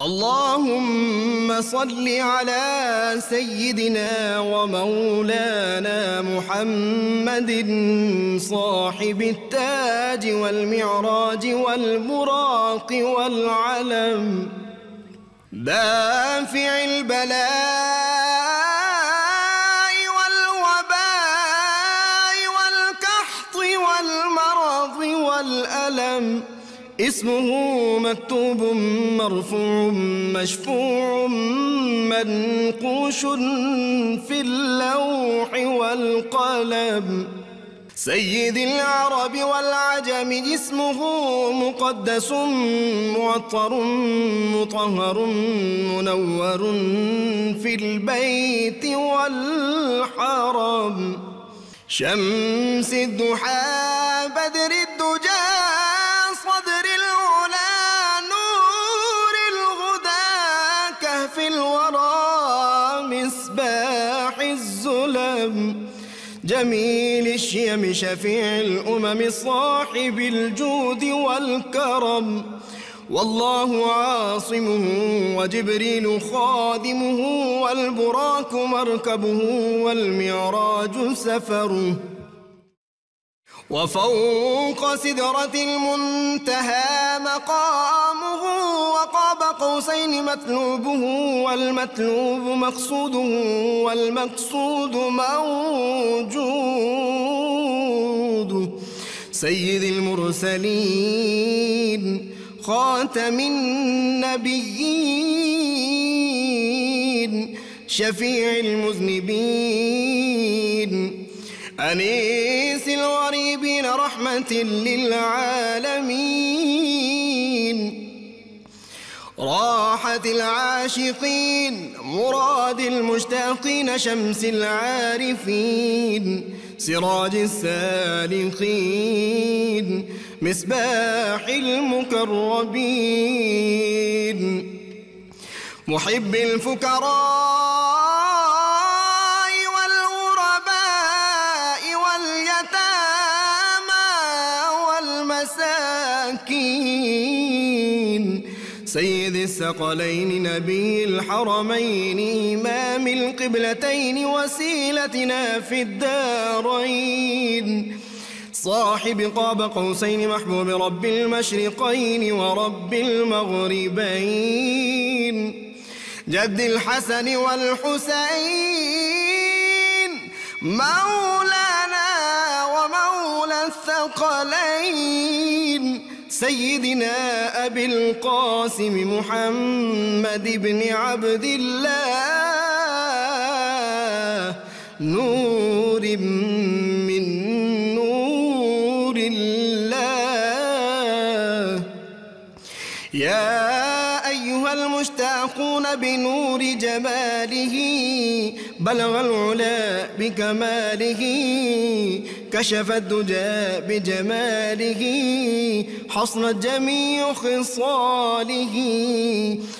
اللهم صل على سيدنا ومولانا محمد صاحب التاج والمعراج والبراق والعلم دافع البلاء والوباء والقحط والمرض والألم اسمه مكتوب مرفوع مشفوع منقوش في اللوح والقلم سيد العرب والعجم اسمه مقدس معطر مطهر منور في البيت والحرم شمس الضحى بدر الدجى صدر العلا نور الهدى كهف الورى مصباح الظلم جميل الشيم شفيع الأمم صاحب الجود والكرم والله عاصمه وجبريل خادمه والبراق مركبه والمعراج سفره وفوق سدرة المنتهى مقامه وقاب قوسين مطلوبه والمطلوب مقصوده والمقصود موجود سيد المرسلين خاتم النبيين شفيع المذنبين أنيس الغريبين رحمة للعالمين راحة العاشقين مراد المشتاقين شمس العارفين سراج السالكين مصباح المقربين محب الفقراء سيد الثقلين نبي الحرمين إمام القبلتين وسيلتنا في الدارين صاحب قاب قوسين محبوب رب المشرقين ورب المغربين جد الحسن والحسين مولانا ومولى الثقلين سيدنا أبي القاسم محمد بن عبد الله نور من نور الله يا أيها المشتاقون بنور جماله بلغ العلا بكماله كشف الدجى بجماله حصنت جميع خصاله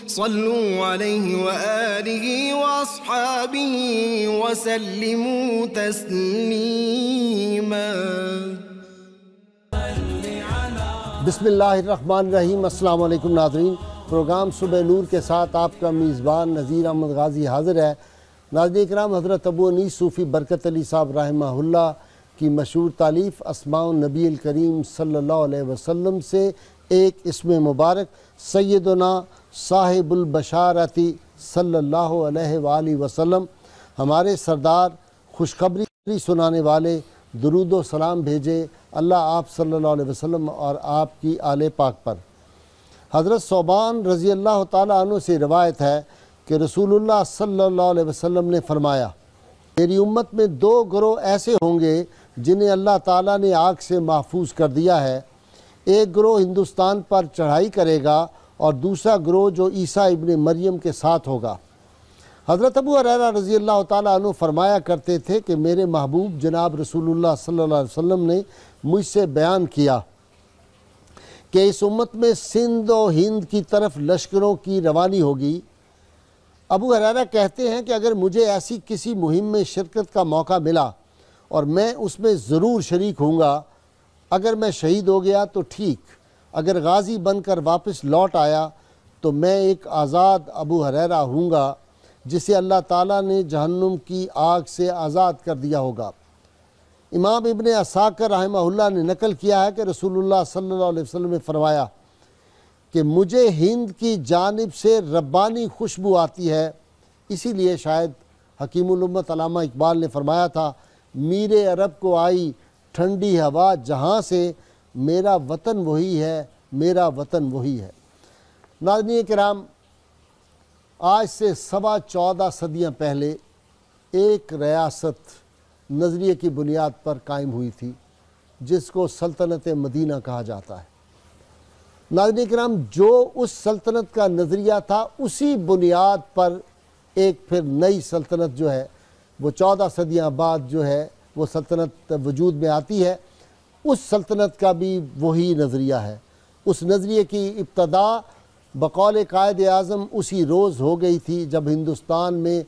صلوا عليه وآله وأصحابه وسلموا تسليما بسم اللہ الرحمن الرحیم۔ السلام علیکم ناظرین، پروگرام صبح نور کے ساتھ آپ کا میزبان نذیر احمد غازی حاضر ہے۔ ناظرین کرام، حضرت ابو انیس صوفی برکت علی صاحب رحمہ اللہ کی مشہور تالیف اسماء النبی الکریم صلی اللہ علیہ وسلم سے ایک اسم مبارک سیدنا صاحب البشارتی صلی اللہ علیہ وآلہ وسلم، ہمارے سردار خوشخبری سنانے والے، درود و سلام بھیجے اللہ آپ صلی اللہ علیہ وسلم اور آپ کی آل پاک پر۔ حضرت ثوبان رضی اللہ تعالیٰ عنہ سے روایت ہے کہ رسول اللہ صلی اللہ علیہ وسلم نے فرمایا، میری امت میں دو گروہ ایسے ہوں گے جنہیں اللہ تعالیٰ نے آگ سے محفوظ کر دیا ہے۔ ایک گروہ ہندوستان پر چڑھائی کرے گا اور دوسرا گروہ جو عیسیٰ ابن مریم کے ساتھ ہوگا۔ حضرت ابو ہریرہ رضی اللہ تعالیٰ عنہ فرمایا کرتے تھے کہ میرے محبوب جناب رسول اللہ صلی اللہ علیہ وسلم نے مجھ سے بیان کیا کہ اس امت میں سندھ و ہند کی طرف لشکروں کی روانی ہوگی۔ ابو ہریرہ کہتے ہیں کہ اگر مجھے ایسی کسی مہم میں شرکت کا موقع ملا اور میں اس میں ضرور شریک ہوں گا، اگر میں شہید ہو گیا تو ٹھیک، اگر غازی بن کر واپس لوٹ آیا تو میں ایک آزاد ابو ہریرہ ہوں گا جسے اللہ تعالیٰ نے جہنم کی آگ سے آزاد کر دیا ہوگا۔ امام ابن عساکر رحمہ اللہ نے نقل کیا ہے کہ رسول اللہ صلی اللہ علیہ وسلم نے فرمایا کہ مجھے ہند کی جانب سے ربانی خوشبو آتی ہے، اسی لیے شاید حکیم الامت علامہ اقبال نے فرمایا تھا، میر عرب کو آئی ٹھنڈی ہوا جہاں سے، میرا وطن وہی ہے، میرا وطن وہی ہے۔ ناظرین کرام، آج سے 14.25 صدیاں پہلے ایک ریاست نظریے کی بنیاد پر قائم ہوئی تھی جس کو سلطنت مدینہ کہا جاتا ہے۔ ناظرین کرام، جو اس سلطنت کا نظریہ تھا اسی بنیاد پر ایک پھر نئی سلطنت جو ہے وہ 14 صدیاں بعد جو ہے وہ سلطنت وجود میں آتی ہے۔ اس سلطنت کا بھی وہی نظریہ ہے۔ اس نظریے کی ابتدا بقول قائد اعظم اسی روز ہو گئی تھی جب ہندوستان میں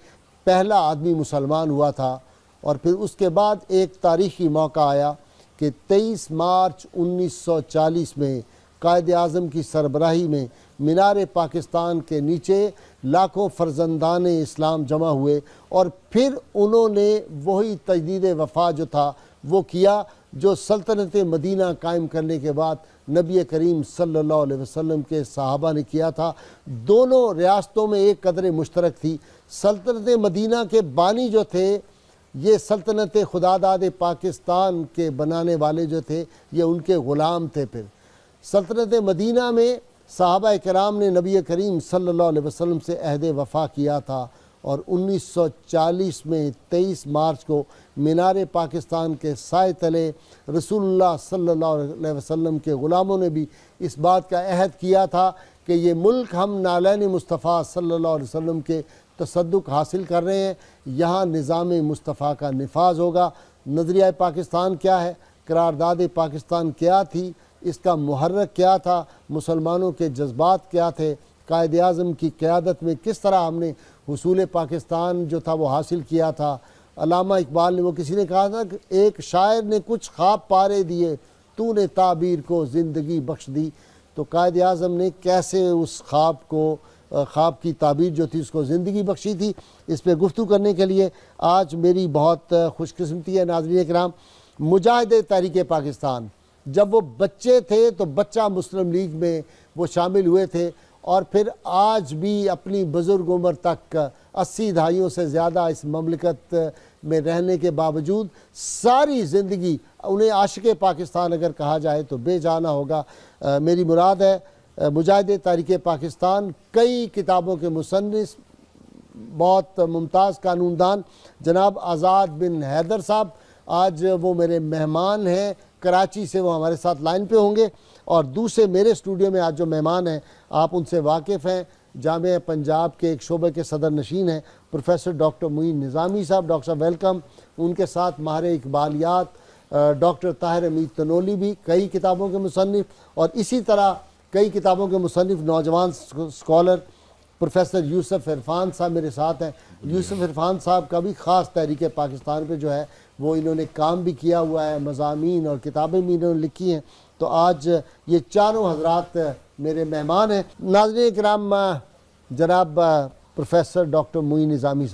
پہلا آدمی مسلمان ہوا تھا، اور پھر اس کے بعد ایک تاریخی موقع آیا کہ 23 مارچ 1940 میں قائد اعظم کی سربراہی میں مینار پاکستان کے نیچے لاکھوں فرزندان اسلام جمع ہوئے، اور پھر انہوں نے وہی تجدید وفا جو تھا وہ کیا جو سلطنت مدینہ قائم کرنے کے بعد نبی کریم صلی اللہ علیہ وسلم کے صحابہ نے کیا تھا۔ دونوں ریاستوں میں ایک قدر مشترک تھی۔ سلطنت مدینہ کے بانی جو تھے یہ سلطنت خداداد پاکستان کے بنانے والے جو تھے یہ ان کے غلام تھے۔ پھر سلطنت مدینہ میں صحابہ کرام نے نبی کریم صلی اللہ علیہ وسلم سے عہد وفا کیا تھا، اور 1940 میں 23 مارچ کو مینار پاکستان کے سائے تلے رسول اللہ صلی اللہ علیہ وسلم کے غلاموں نے بھی اس بات کا عہد کیا تھا کہ یہ ملک ہم نالین مصطفیٰ صلی اللہ علیہ وسلم کے تصدق حاصل کر رہے ہیں، یہاں نظام مصطفیٰ کا نفاذ ہوگا۔ نظریہ پاکستان کیا ہے، قرارداد پاکستان کیا تھی، اس کا محرک کیا تھا، مسلمانوں کے جذبات کیا تھے، قائد اعظم کی قیادت میں کس طرح ہم نے حصول پاکستان جو تھا وہ حاصل کیا تھا۔ علامہ اقبال نے وہ کسی نے کہا تھا کہ ایک شاعر نے کچھ خواب پارے دیے، تو نے تعبیر کو زندگی بخش دی۔ تو قائد اعظم نے کیسے اس خواب کی تعبیر جو تھی اس کو زندگی بخشی تھی، اس پہ گفتگو کرنے کے لیے آج میری بہت خوش قسمتی ہے۔ ناظرین کرام، مجاہد تحریک پاکستان جب وہ بچے تھے تو بچہ مسلم لیگ میں وہ شامل ہوئے تھے، اور پھر آج بھی اپنی بزرگ عمر تک 80 دہائیوں سے زیادہ اس مملکت میں رہنے کے باوجود ساری زندگی انہیں عاشق پاکستان اگر کہا جائے تو بے جانا ہوگا۔ میری مراد ہے مجاہد تحریک پاکستان، کئی کتابوں کے مصنف، بہت ممتاز قانون دان جناب آزاد بن حیدر صاحب، آج وہ میرے مہمان ہیں، کراچی سے وہ ہمارے ساتھ لائن پہ ہوں گے۔ اور دوسرے میرے اسٹوڈیو میں آج جو مہمان ہیں آپ ان سے واقف ہیں، جامعہ پنجاب کے ایک شعبے کے صدر نشین ہیں پروفیسر ڈاکٹر معین نظامی صاحب۔ ڈاکٹر صاحب ویلکم۔ ان کے ساتھ ماہر اقبالیات ڈاکٹر طاہر حمید تنولی بھی، کئی کتابوں کے مصنف، اور اسی طرح کئی کتابوں کے مصنف نوجوان اسکالر پروفیسر یوسف عرفان صاحب میرے ساتھ ہیں۔ یوسف عرفان صاحب کا بھی خاص تحریک پاکستان پہ جو ہے وہ انہوں نے کام بھی کیا ہوا ہے، مضامین اور کتابیں بھی انہوں نے لکھی ہیں۔ تو آج یہ چاروں حضرات میرے مہمان ہیں۔ ناظرین کرام، جناب پروفیسر ڈاکٹر معین نظامی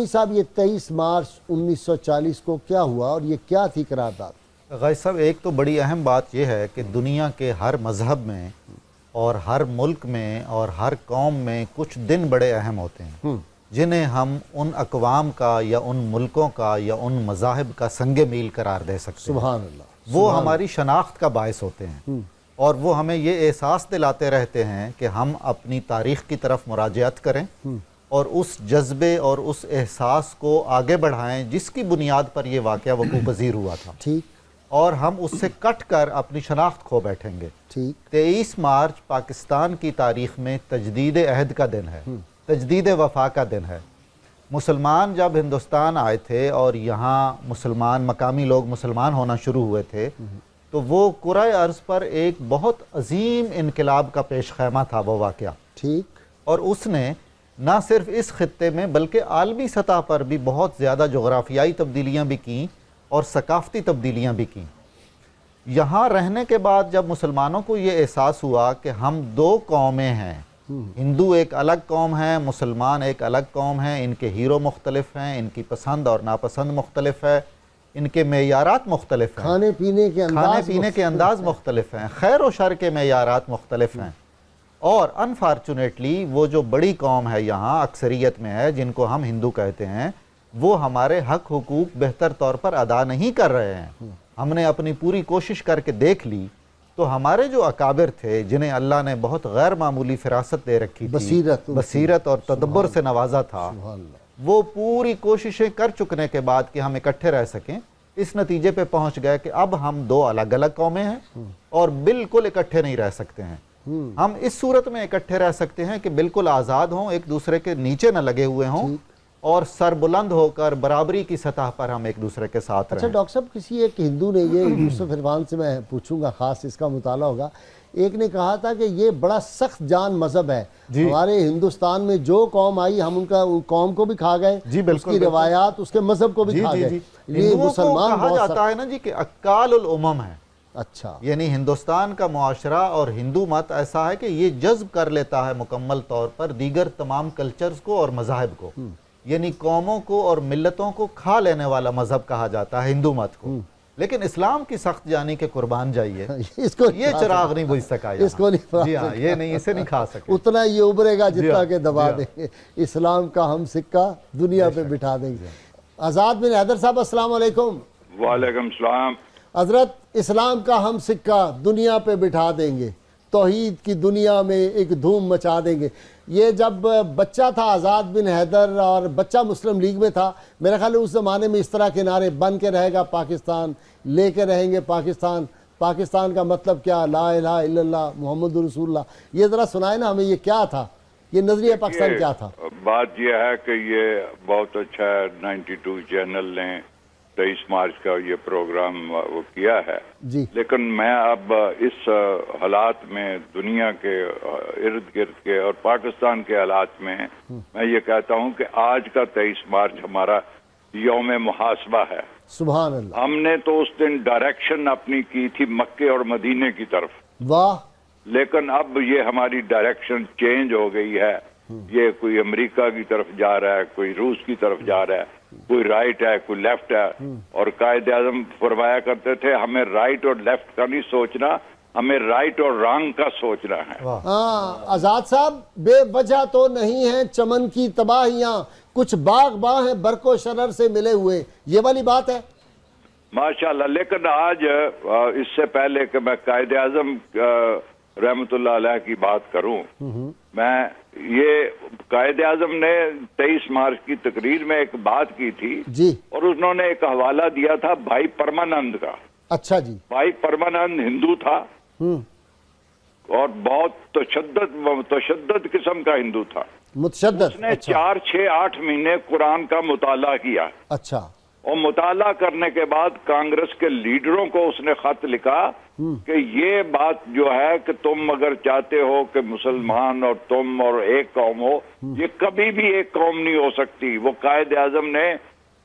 صاحب، یہ 23 مارچ 1940 کو کیا ہوا اور یہ کیا تھی قرارداد؟ غازی صاحب، ایک تو بڑی اہم بات یہ ہے کہ دنیا کے ہر مذہب میں اور ہر ملک میں اور ہر قوم میں کچھ دن بڑے اہم ہوتے ہیں جنہیں ہم ان اقوام کا یا ان ملکوں کا یا ان مذاہب کا سنگ میل قرار دے سکتے ہیں۔ سبحان اللہ۔ وہ ہماری شناخت کا باعث ہوتے ہیں، اور وہ ہمیں یہ احساس دلاتے رہتے ہیں کہ ہم اپنی تاریخ کی طرف مراجعت کریں اور اس جذبے اور اس احساس کو آگے بڑھائیں جس کی بنیاد پر یہ واقعہ وقوع پذیر ہوا تھا، اور ہم اس سے کٹ کر اپنی شناخت کھو بیٹھیں گے۔ 23 مارچ پاکستان کی تاریخ میں تجدید عہد کا دن ہے، تجدید وفا کا دن ہے۔ مسلمان جب ہندوستان آئے تھے اور یہاں مسلمان مقامی لوگ مسلمان ہونا شروع ہوئے تھے تو وہ کرۂ ارض پر ایک بہت عظیم انقلاب کا پیش خیمہ تھا وہ واقعہ، اور اس نے نہ صرف اس خطے میں بلکہ عالمی سطح پر بھی بہت زیادہ جغرافیائی تبدیلیاں بھی کیں اور ثقافتی تبدیلیاں بھی کیں۔ یہاں رہنے کے بعد جب مسلمانوں کو یہ احساس ہوا کہ ہم دو قومیں ہیں، ہندو ایک الگ قوم ہے، مسلمان ایک الگ قوم ہے، ان کے ہیرو مختلف ہیں، ان کی پسند اور ناپسند مختلف ہے، ان کے معیارات مختلف ہیں، کھانے پینے کے انداز مختلف ہیں، خیر و شر کے معیارات مختلف ہیں، اور انفارچونیٹلی وہ جو بڑی قوم ہے یہاں اکثریت میں ہے جن کو ہم ہندو کہتے ہیں، وہ ہمارے حق حقوق بہتر طور پر ادا نہیں کر رہے ہیں۔ ہم نے اپنی پوری کوشش کر کے دیکھ لی تو ہمارے جو اکابر تھے جنہیں اللہ نے بہت غیر معمولی فراست دے رکھی تھی، بصیرت اور تدبر سے نوازا تھا، وہ پوری کوششیں کر چکنے کے بعد کہ ہم اکٹھے رہ سکیں، اس نتیجے پہ پہنچ گئے کہ اب ہم دو الگ الگ قومیں ہیں اور بالکل اکٹھے نہیں رہ سکتے ہیں۔ ہم اس صورت میں اکٹھے رہ سکتے ہیں کہ بالکل آزاد ہوں، ایک دوسرے کے نیچے نہ لگے ہوئے ہوں، اور سر بلند ہو کر برابری کی سطح پر ہم ایک دوسرے کے ساتھ رہیں۔ اچھا ڈاکٹر صاحب، کسی ایک ہندو نے یہ یوسف عرفان سے میں پوچھوں گا، خاص اس کا مطالعہ ہوگا، ایک نے کہا تھا کہ یہ بڑا سخت جان مذہب ہے، ہمارے ہندوستان میں جو قوم آئی ہم ان کا قوم کو بھی کھا گئے، اس کی روایات اس کے مذہب کو بھی کھا گئے۔ یہ مسلمان کہا جاتا ہے نا جی کہ اکال الامم ہے، اچھا، یعنی ہندوستان کا معاشرہ اور ہندو مت ایسا ہے کہ یہ جذب کر لیتا ہے مکمل طور پر دیگر تمام کلچرز کو اور مذاہب کو، یعنی قوموں کو اور ملتوں کو کھا لینے والا مذہب کہا جاتا ہے ہندو مت کو۔ لیکن اسلام کی سخت جانی کے قربان جائیے، یہ چراغ نہیں بجھ سکا، اس کو نہیں، جی ہاں، یہ نہیں، اسے نہیں کھا سکے، اتنا یہ ابھرے گا جتنا کہ دبا دیں گے، اسلام کا ہم سکہ دنیا پہ بٹھا دیں گے۔ آزاد بن حیدر صاحب السلام علیکم۔ وعلیکم السلام۔ حضرت، اسلام کا ہم سکہ دنیا پہ بٹھا دیں گے، توحید کی دنیا میں ایک دھوم مچا دیں گے۔ یہ جب بچہ تھا آزاد بن حیدر اور بچہ مسلم لیگ میں تھا، میرا خیال ہے اس زمانے میں اس طرح کے نعرے بن کے رہے گا پاکستان، لے کے رہیں گے پاکستان، پاکستان کا مطلب کیا، لا الہ الا اللہ محمد رسول اللہ، یہ ذرا سنائے نا ہمیں، یہ کیا تھا، یہ نظریہ پاکستان کیا تھا؟ بات یہ ہے کہ یہ بہت اچھا ہے 92 چینل نے 23 مارچ کا یہ پروگرام وہ کیا ہے، لیکن میں اب اس حالات میں دنیا کے ارد گرد کے اور پاکستان کے حالات میں میں یہ کہتا ہوں کہ آج کا 23 مارچ ہمارا یوم محاسبہ ہے۔ سبحان اللہ۔ ہم نے تو اس دن ڈائریکشن اپنی کی تھی مکے اور مدینے کی طرف، واہ، لیکن اب یہ ہماری ڈائریکشن چینج ہو گئی ہے، یہ کوئی امریکہ کی طرف جا رہا ہے، کوئی روس کی طرف جا رہا ہے، کوئی رائٹ ہے، کوئی لیفٹ ہے، اور قائد اعظم فرمایا کرتے تھے ہمیں رائٹ اور لیفٹ کا نہیں سوچنا، ہمیں رائٹ اور رانگ کا سوچنا ہے۔ آزاد صاحب، بے وجہ تو نہیں ہیں چمن کی تباہیاں، کچھ باغ باں ہیں برق و شرر سے ملے ہوئے، یہ والی بات ہے؟ ماشاءاللہ۔ لیکن آج اس سے پہلے کہ میں قائد اعظم رحمت اللہ علیہ کی بات کروں، میں یہ قائد اعظم نے 23 مارچ کی تقریر میں ایک بات کی تھی جی، اور انہوں نے ایک حوالہ دیا تھا بھائی پرمانند کا۔ اچھا جی، بھائی پرمانند ہندو تھا اور بہت تشدد قسم کا ہندو تھا، متشدد۔ اس نے 4 6 8 مہینے قرآن کا مطالعہ کیا، اچھا، اور مطالعہ کرنے کے بعد کانگریس کے لیڈروں کو اس نے خط لکھا کہ یہ بات جو ہے کہ تم اگر چاہتے ہو کہ مسلمان اور تم اور ایک قوم ہو، یہ کبھی بھی ایک قوم نہیں ہو سکتی۔ وہ قائد اعظم نے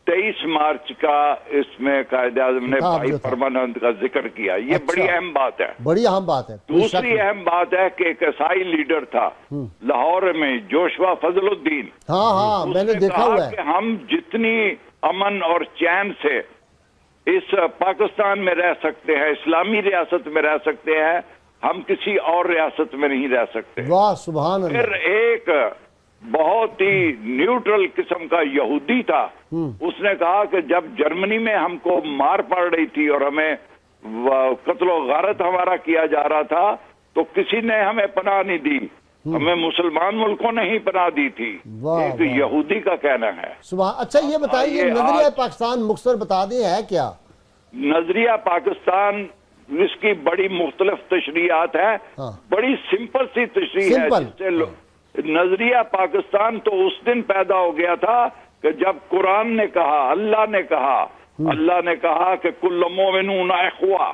23 مارچ کا اس میں قائد اعظم نے بھائی پرمانند کا ذکر کیا، یہ بڑی اہم بات ہے، بڑی اہم بات ہے۔ دوسری اہم بات ہے کہ ایک عیسائی لیڈر تھا لاہور میں، جوشوا فضل الدین، ہاں میں نے دیکھا ہوا ہے کہ ہم جتنی امن اور چین سے اس پاکستان میں رہ سکتے ہیں، اسلامی ریاست میں رہ سکتے ہیں، ہم کسی اور ریاست میں نہیں رہ سکتے۔ واہ، سبحان اللہ۔ پھر ایک بہت ہی نیوٹرل قسم کا یہودی تھا، اس نے کہا کہ جب جرمنی میں ہم کو مار پڑ رہی تھی اور ہمیں قتل و غارت ہمارا کیا جا رہا تھا تو کسی نے ہمیں پناہ نہیں دی، ہمیں مسلمان ملکوں نے ہی پناہ دی تھی، ایک یہودی کا کہنا ہے۔ اچھا یہ بتائیے نظریہ پاکستان مختصر بتا دیں ہے کیا؟ نظریہ پاکستان اس کی بڑی مختلف تشریحات ہیں، بڑی سمپل سی تشریح ہے، جس سے نظریہ پاکستان تو اس دن پیدا ہو گیا تھا کہ جب قرآن نے کہا، اللہ نے کہا کہ کل مومنون اخوہ،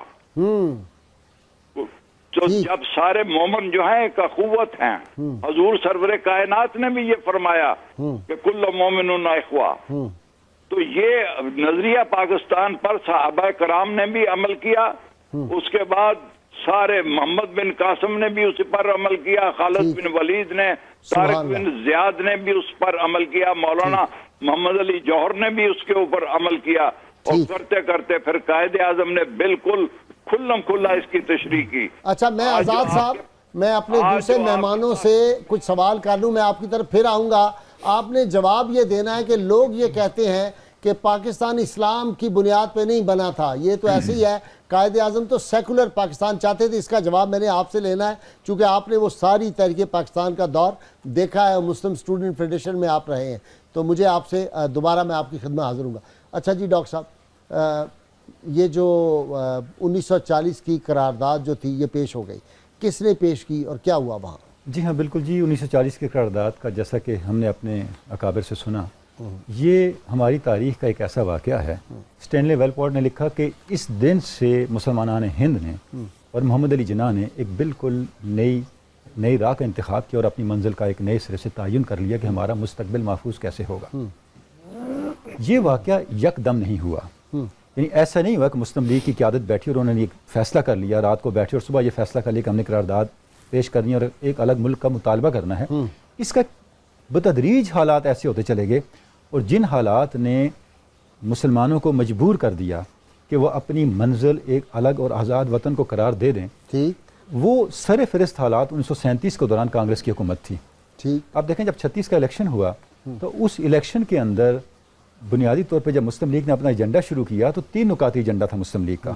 تو جب سارے مومن جو ہیں ایک اخوت ہیں، حضور سرور کائنات نے بھی یہ فرمایا کہ کل مومنون اخوہ، تو یہ نظریہ پاکستان پر صحابہ کرام نے بھی عمل کیا، اس کے بعد سارے محمد بن قاسم نے بھی اس پر عمل کیا، خالد بن ولید نے، طارق بن زیاد نے بھی اس پر عمل کیا، مولانا محمد علی جوہر نے بھی اس کے اوپر عمل کیا، اور کرتے کرتے پھر قائد اعظم نے بالکل کھلم کھلا اس کی تشریح کی۔ اچھا میں آزاد صاحب، میں اپنے دوسرے مہمانوں سے کچھ سوال کر لوں، میں آپ کی طرف پھر آؤں گا۔ آپ نے جواب یہ دینا ہے کہ لوگ یہ کہتے ہیں کہ پاکستان اسلام کی بنیاد پہ نہیں بنا تھا، یہ تو ایسے ہی ہے، قائد اعظم تو سیکولر پاکستان چاہتے تھے۔ اس کا جواب میں نے آپ سے لینا ہے، چونکہ آپ نے وہ ساری تحریک پاکستان کا دور دیکھا ہے، مسلم اسٹوڈنٹ فیڈریشن میں آپ رہے ہیں، تو مجھے آپ سے دوبارہ میں آپ کی خدمت حاضر ہوں گا۔ اچھا جی ڈاکٹر صاحب، یہ جو 1940 کی قرارداد جو تھی یہ پیش ہو گئی، کس نے پیش کی اور کیا ہوا وہاں؟ جی ہاں بالکل جی، 1940 کی قرارداد کا جیسا کہ ہم نے اپنے اکابر سے سنا، یہ ہماری تاریخ کا ایک ایسا واقعہ ہے۔ اسٹینلے ویلپورٹ نے لکھا کہ اس دن سے مسلمانان ہند نے اور محمد علی جناح نے ایک بالکل نئی راہ کا انتخاب کیا اور اپنی منزل کا ایک نئے سرے سے تعین کر لیا کہ ہمارا مستقبل محفوظ کیسے ہوگا۔ یہ واقعہ یک دم نہیں ہوا، یعنی ایسا نہیں ہوا کہ مسلم لیگ کی قیادت بیٹھی اور انہوں نے ایک فیصلہ کر لیا، رات کو بیٹھے اور صبح یہ فیصلہ کر لیا کہ ہم نے قرارداد پیش کرنی اور ایک الگ ملک کا مطالبہ کرنا ہے۔ اس کا بتدریج حالات ایسے ہوتے چلے گئے، اور جن حالات نے مسلمانوں کو مجبور کر دیا کہ وہ اپنی منزل ایک الگ اور آزاد وطن کو قرار دے دیں، وہ سر فہرست حالات 1937 کے دوران کانگریس کی حکومت تھی۔ آپ دیکھیں جب 36 کا الیکشن ہوا تو اس الیکشن کے اندر بنیادی طور پہ جب مسلم لیگ نے اپنا ایجنڈا شروع کیا تو 3 نکاتی ایجنڈا تھا مسلم لیگ کا،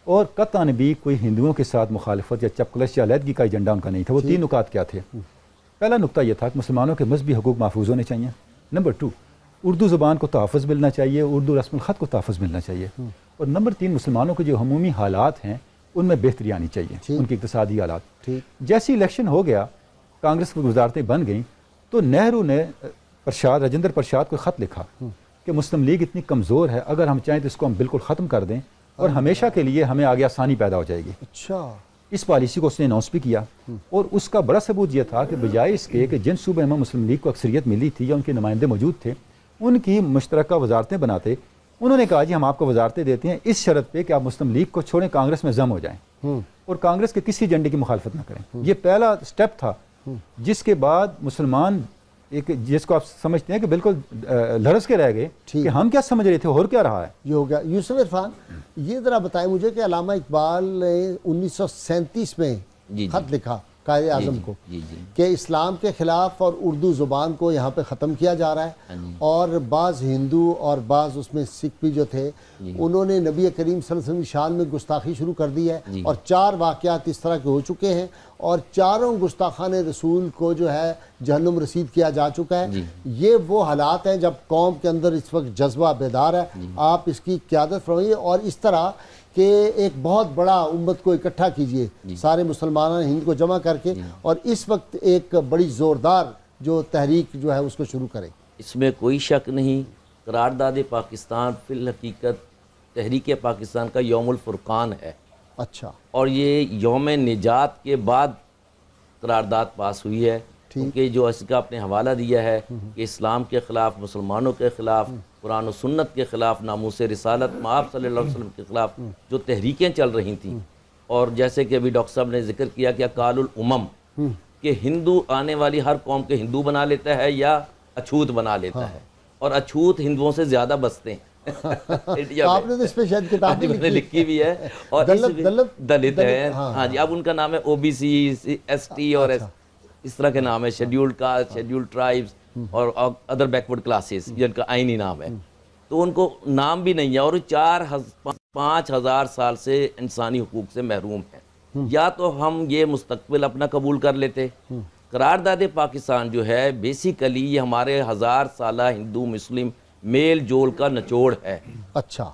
اور قطعاً بھی کوئی ہندوؤں کے ساتھ مخالفت یا چپکلش یا علیحدگی کا ایجنڈا ان کا نہیں تھا۔ وہ 3 نکات کیا تھے؟ پہلا نقطہ یہ تھا کہ مسلمانوں کے مذہبی حقوق محفوظ ہونے چاہیے، نمبر 2 اردو زبان کو تحفظ ملنا چاہیے، اردو رسم الخط کو تحفظ ملنا چاہیے، اور نمبر 3 مسلمانوں کے جو عمومی حالات ہیں ان میں بہتری آنی چاہیے، ان کی اقتصادی حالات۔ جیسی الیکشن ہو گیا، کانگریس کی وزارتیں بن گئیں، تو نہرو نے راجندر پرساد کو خط لکھا کہ مسلم لیگ اتنی کمزور ہے، اگر ہم چاہیں تو اس کو ہم بالکل ختم کر دیں اور ہمیشہ کے لیے ہمیں آگے آسانی پیدا ہو جائے گی۔ اچھا، اس پالیسی کو اس نے اناؤنس بھی کیا، اور اس کا بڑا ثبوت یہ تھا کہ بجائے اس کے کہ جن صوبے میں مسلم لیگ کو اکثریت ملی تھی یا ان کے نمائندے موجود تھے ان کی مشترکہ وزارتیں بناتے، انہوں نے کہا جی ہم آپ کو وزارتیں دیتے ہیں اس شرط پہ کہ آپ مسلم لیگ کو چھوڑیں، کانگریس میں ضم ہو جائیں اور کانگریس کے کسی ایجنڈے کی مخالفت نہ کریں۔ یہ پہلا سٹیپ تھا، جس کے بعد مسلمان ایک جس کو آپ سمجھتے ہیں کہ بالکل لرز کے رہ گئے کہ ہم کیا سمجھ رہے تھے اور کیا رہا ہے۔ یہ ہو گیا۔ یوسف عرفان، یہ ذرا بتائیں مجھے کہ علامہ اقبال نے 1937 میں خط لکھا قائد اعظم کو کہ اسلام کے خلاف اور اردو زبان کو یہاں پہ ختم کیا جا رہا ہے، اور بعض ہندو اور بعض اس میں سکھ بھی جو تھے انہوں نے نبی کریم صلی اللہ علیہ وسلم کی شان میں گستاخی شروع کر دی ہے، اور 4 واقعات اس طرح کے ہو چکے ہیں، اور 4 گستاخان رسول کو جو ہے جہنم رسید کیا جا چکا ہے۔ یہ وہ حالات ہیں جب قوم کے اندر اس وقت جذبہ بیدار ہے، آپ اس کی قیادت فرمائیے، اور اس طرح کہ ایک بہت بڑا امت کو اکٹھا کیجئے، سارے مسلمانان ہند کو جمع کر کے، اور اس وقت ایک بڑی زوردار جو تحریک جو ہے اس کو شروع کریں۔ اس میں کوئی شک نہیں، قرارداد پاکستان فی الحقیقت تحریک پاکستان کا یوم الفرقان ہے۔ اچھا، اور یہ یوم نجات کے بعد قرارداد پاس ہوئی ہے، کیونکہ جو اس کا اپنے حوالہ دیا ہے کہ اسلام کے خلاف، مسلمانوں کے خلاف، قرآن و سنت کے خلاف، ناموس رسالت مآب صلی اللہ علیہ وسلم کے خلاف جو تحریکیں چل رہی تھیں، اور جیسے کہ ابھی ڈاکٹر صاحب نے ذکر کیا کہ اقال الامم، کہ ہندو آنے والی ہر قوم کے ہندو بنا لیتا ہے یا اچھوت بنا لیتا ہے، اور اچھوت ہندوؤں سے زیادہ بستے ہیں۔ آپ نے تو اس پہ شاید کتاب بھی لکھی بھی ہے، اور دلت ہیں، ہاں جی، اب ان کا نام ہے OBC، ST اور اس طرح کے نام ہے، شیڈیولڈ کاسٹ، شیڈیولڈ ٹرائبز اور ادر بیکورڈ کلاسز، جن کا آئینی نام ہے، تو ان کو نام بھی نہیں ہے، اور 5,000 سال سے انسانی حقوق سے محروم ہیں۔ یا تو ہم یہ مستقبل اپنا قبول کر لیتے۔ قرارداد پاکستان جو ہے بیسیکلی یہ ہمارے 1000 سالہ ہندو مسلم میل جول کا نچوڑ ہے۔ اچھا،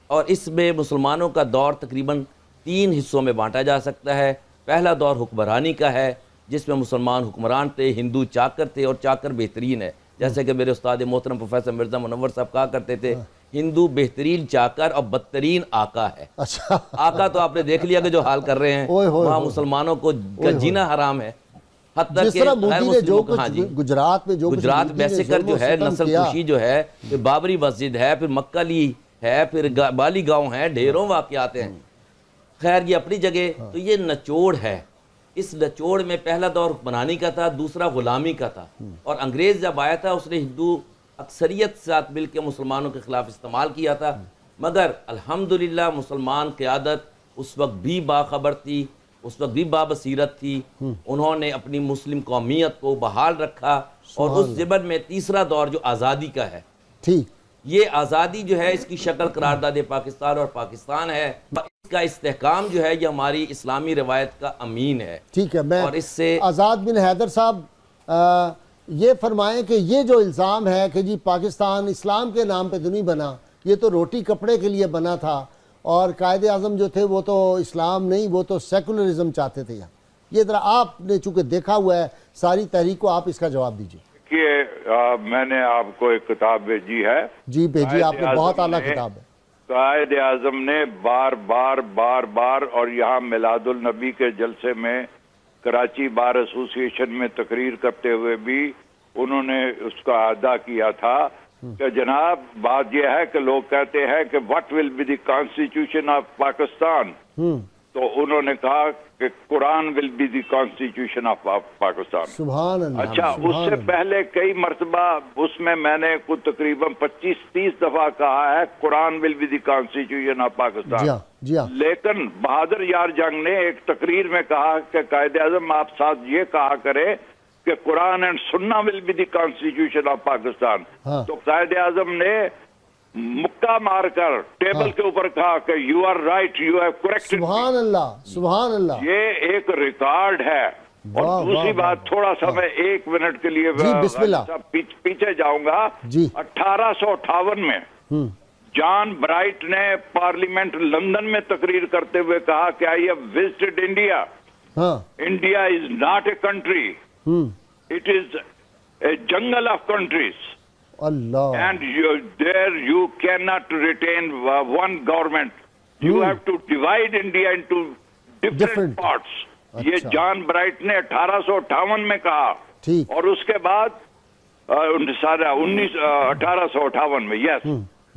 اور اس میں مسلمانوں کا دور تقریباً 3 حصوں میں بانٹا جا سکتا ہے۔ پہلا دور حکمرانی کا ہے، جس میں مسلمان حکمران تھے، ہندو چاکر تھے، اور چاکر بہترین ہے، جیسے کہ میرے استاد محترم پروفیسر مرزا منور صاحب کہا کرتے تھے، ہندو بہترین چاکر اور بدترین آقا ہے۔ اچھا، آقا تو آپ نے دیکھ لیا کہ جو حال کر رہے ہیں، وہاں مسلمانوں کو جینا حرام ہے، حتیٰ کہ غیر مسلموں کو، ہاں جی، گجرات بیسیکر جو ہے، نسل کشی جو ہے، پھر بابری مسجد ہے، پھر مکہ لی ہے، پھر بالی گاؤں ہے، ڈھیروں واقعات ہیں۔ خیر یہ اپنی جگہ. تو یہ نچوڑ ہے. اس نچوڑ میں پہلا دور حکمرانی کا تھا, دوسرا غلامی کا تھا, اور انگریز جب آیا تھا اس نے ہندو اکثریت ساتھ مل کے مسلمانوں کے خلاف استعمال کیا تھا. مگر الحمدللہ مسلمان قیادت اس وقت بھی باخبر تھی, اس وقت بھی بابصیرت تھی. انہوں نے اپنی مسلم قومیت کو بحال رکھا, اور اس ضمن میں تیسرا دور جو آزادی کا ہے, ٹھیک, یہ آزادی جو ہے اس کی شکل قرارداد پاکستان اور پاکستان ہے. اس کا استحکام جو ہے یہ ہماری اسلامی روایت کا امین ہے. ٹھیک ہے. میں اور اس سے آزاد بن حیدر صاحب یہ فرمائیں کہ یہ جو الزام ہے کہ جی پاکستان اسلام کے نام پہ تو نہیں بنا, یہ تو روٹی کپڑے کے لیے بنا تھا, اور قائد اعظم جو تھے وہ تو اسلام نہیں, وہ تو سیکولرزم چاہتے تھے. یہ ذرا آپ نے چونکہ دیکھا ہوا ہے ساری تحریک کو, آپ اس کا جواب دیجیے. کہ میں نے آپ کو ایک کتاب بھیجی ہے. جی بھیجیے, آپ نے بہت اعلیٰ کتاب ہے. قائد اعظم نے بار بار اور یہاں میلاد النبی کے جلسے میں کراچی بار ایسوسی ایشن میں تقریر کرتے ہوئے بھی انہوں نے اس کا اعادہ کیا تھا کہ جناب بات یہ ہے کہ لوگ کہتے ہیں کہ what will be the constitution of Pakistan, تو انہوں نے کہا کہ قرآن will be the constitution of Pakistan. سبحان اللہ. اچھا, اس سے پہلے کئی مرتبہ اس میں نے کچھ تقریباً 25-30 دفعہ کہا ہے قرآن will be the constitution of Pakistan. جی ہاں. لیکن بہادر یار جنگ نے ایک تقریر میں کہا کہ قائد اعظم آپ ساتھ یہ کہا کرے کہ Quran and Sunnah will be the constitution of Pakistan. تو قائد اعظم نے مکہ مار کر ٹیبل کے اوپر کہا کہ you are right, you have corrected. سبحان اللہ, سبحان اللہ. یہ ایک ریکارڈ ہے. اور دوسری بات, تھوڑا سا میں 1 منٹ کے لیے پیچھے جاؤں گا. 1858 میں جان برائٹ نے پارلیمنٹ لندن میں تقریر کرتے ہوئے کہا کہ I have visited India. India is not a country, it is a jungle of countries. Allah. And there you cannot retain one government. You have to divide India into different parts. یہ جان bright نے 1858 میں کہا. اور اس کے بعد 1858 میں, یس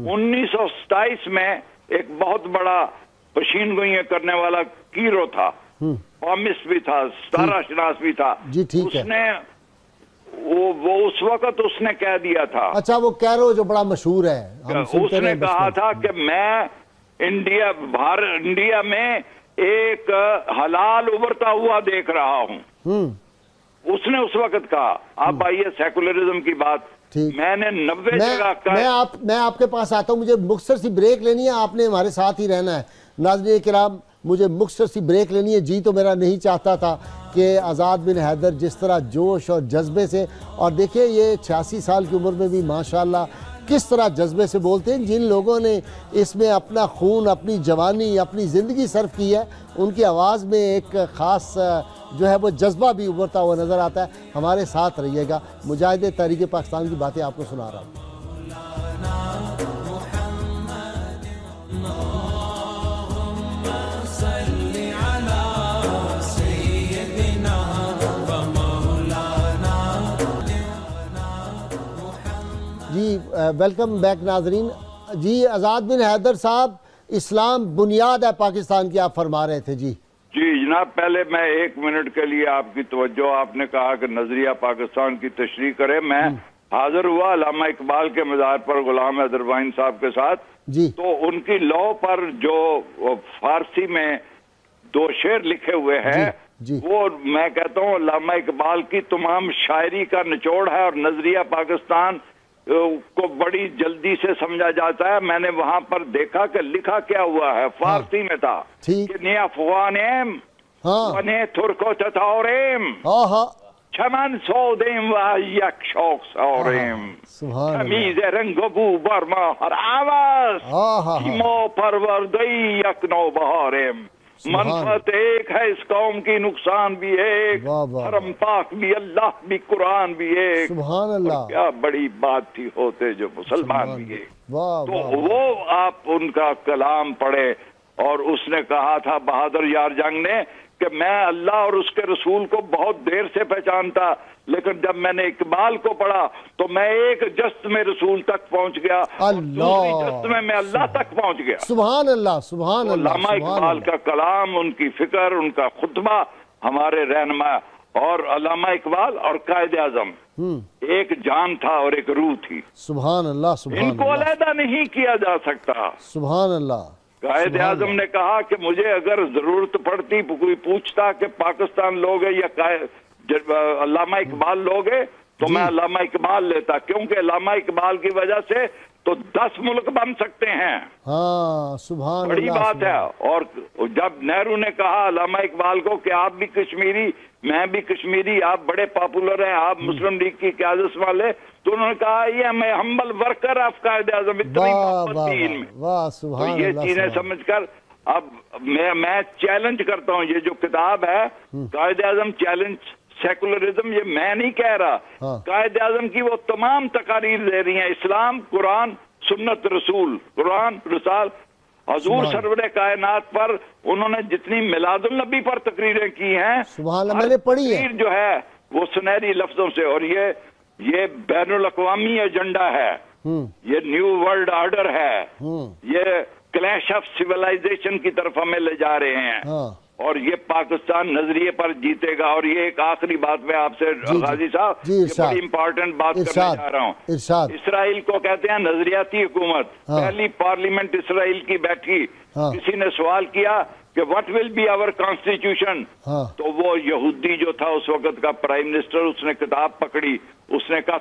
1927 میں ایک بہت بڑا پشین گوئیاں کرنے والا کیرو تھا, پامس بھی تھا, ستارہ شناس بھی تھا. اس نے وہ اس وقت اس نے کہہ دیا تھا. اچھا, وہ کیرو جو بڑا مشہور ہے, اس نے کہا تھا کہ میں انڈیا میں ایک حلال ابھرتا ہوا دیکھ رہا ہوں. اس نے اس وقت کہا. آپ آئیے سیکولرزم کی بات, میں نے 90 جگہ میں آپ کے پاس آتا ہوں, مجھے مختصر سی بریک لینی ہے, آپ نے ہمارے ساتھ ہی رہنا ہے. ناظرین کرام, مجھے مختصر سی بریک لینی ہے. جی تو میرا نہیں چاہتا تھا کہ آزاد بن حیدر جس طرح جوش اور جذبے سے, اور دیکھیں یہ 86 سال کی عمر میں بھی ماشاءاللہ کس طرح جذبے سے بولتے ہیں. جن لوگوں نے اس میں اپنا خون, اپنی جوانی, اپنی زندگی صرف کی ہے, ان کی آواز میں ایک خاص جو ہے وہ جذبہ بھی ابھرتا ہوا نظر آتا ہے. ہمارے ساتھ رہیے گا, مجاہد تحریک پاکستان کی باتیں آپ کو سنا رہا ہوں. جی ویلکم بیک ناظرین. جی آزاد بن حیدر صاحب, اسلام بنیاد ہے پاکستان کی, آپ فرما رہے تھے. جی جناب, پہلے میں 1 منٹ کے لیے آپ کی توجہ, آپ نے کہا کہ نظریہ پاکستان کی تشریح کرے. میں حاضر ہوا علامہ اقبال کے مزار پر غلام حیدر وائن صاحب کے ساتھ. تو ان کی لوح پر جو فارسی میں 2 شعر لکھے ہوئے ہیں, وہ میں کہتا ہوں علامہ اقبال کی تمام شاعری کا نچوڑ ہے, اور نظریہ پاکستان کو بڑی جلدی سے سمجھا جاتا ہے. میں نے وہاں پر دیکھا کہ لکھا کیا ہوا ہے, فارسی میں تھا کہ نی افغانیم ونی ترکو تتاریم چمن سودیم و یک شوق ساریم تمیز رنگ و بو بر ما هر عوض ما پروردهی یک نوبهاریم. منفعت ایک ہے اس قوم کی, نقصان بھی ایک, حرم پاک بھی, اللہ بھی, قرآن بھی ایک. سبحان اللہ, کیا بڑی بات تھی, ہوتے جو مسلمان بھی ایک. تو وہ آپ ان کا کلام پڑھے, اور اس نے کہا تھا بہادر یار جنگ نے کہ میں اللہ اور اس کے رسول کو بہت دیر سے پہچانتا، لیکن جب میں نے اقبال کو پڑھا تو میں ایک جست میں رسول تک پہنچ گیا، دوسری جست میں اللہ تک پہنچ گیا۔ سبحان اللہ، سبحان اللہ۔ علامہ اقبال کا کلام، ان کی فکر، ان کا خطبہ ہمارے رہنما، اور علامہ اقبال اور قائد اعظم ایک جان تھا اور ایک روح تھی۔ سبحان اللہ، سبحان اللہ، ان کو علیحدہ نہیں کیا جا سکتا۔ سبحان اللہ۔ قائد اعظم نے کہا کہ مجھے اگر ضرورت پڑتی، کوئی پوچھتا کہ پاکستان لوگ ہیں یا علامہ اقبال لوگ ہیں، تو میں علامہ اقبال لیتا، کیونکہ علامہ اقبال کی وجہ سے تو 10 ملک بن سکتے ہیں۔ ہاں، سبحان اللہ، بڑی بات ہے۔ اور جب نہرو نے کہا علامہ اقبال کو کہ آپ بھی کشمیری، میں بھی کشمیری، آپ بڑے پاپولر ہیں، آپ مسلم لیگ کی قیادت والے، تو انہوں نے کہا یہ میں ہمبل ورکر آف قائد اعظم، اتنی محبت تھی ان میں۔ تو یہ چیزیں سمجھ کر اب میں چیلنج کرتا ہوں، یہ جو کتاب ہے قائد اعظم چیلنج سیکولرزم، یہ میں نہیں کہہ رہا، قائد اعظم کی وہ تمام تقاریر دے رہی ہیں، اسلام، قرآن، سنت، رسول، قرآن، رسال، حضور سرور کائنات پر انہوں نے جتنی میلاد النبی پر تقریریں کی ہیں، سبحان اللہ، میں نے پڑھی ہے، جو ہے وہ سنہری لفظوں سے، اور یہ بین الاقوامی ایجنڈا ہے، یہ نیو ورلڈ آرڈر ہے، یہ کلیش آف سیولائزیشن کی طرف ہمیں لے جا رہے ہیں، اور یہ پاکستان نظریے پر جیتے گا۔ اور یہ ایک آخری بات میں آپ سے غازی صاحب یہ بڑی امپورٹنٹ بات کرنے جا رہا ہوں، اسرائیل کو کہتے ہیں نظریاتی حکومت۔ پہلی پارلیمنٹ اسرائیل کی بیٹھی، کسی نے سوال کیا کہ what will be our constitution, تو وہ یہودی جو تھا اس وقت کا پرائم منسٹر، اس نے کتاب پکڑی، اس نے کہا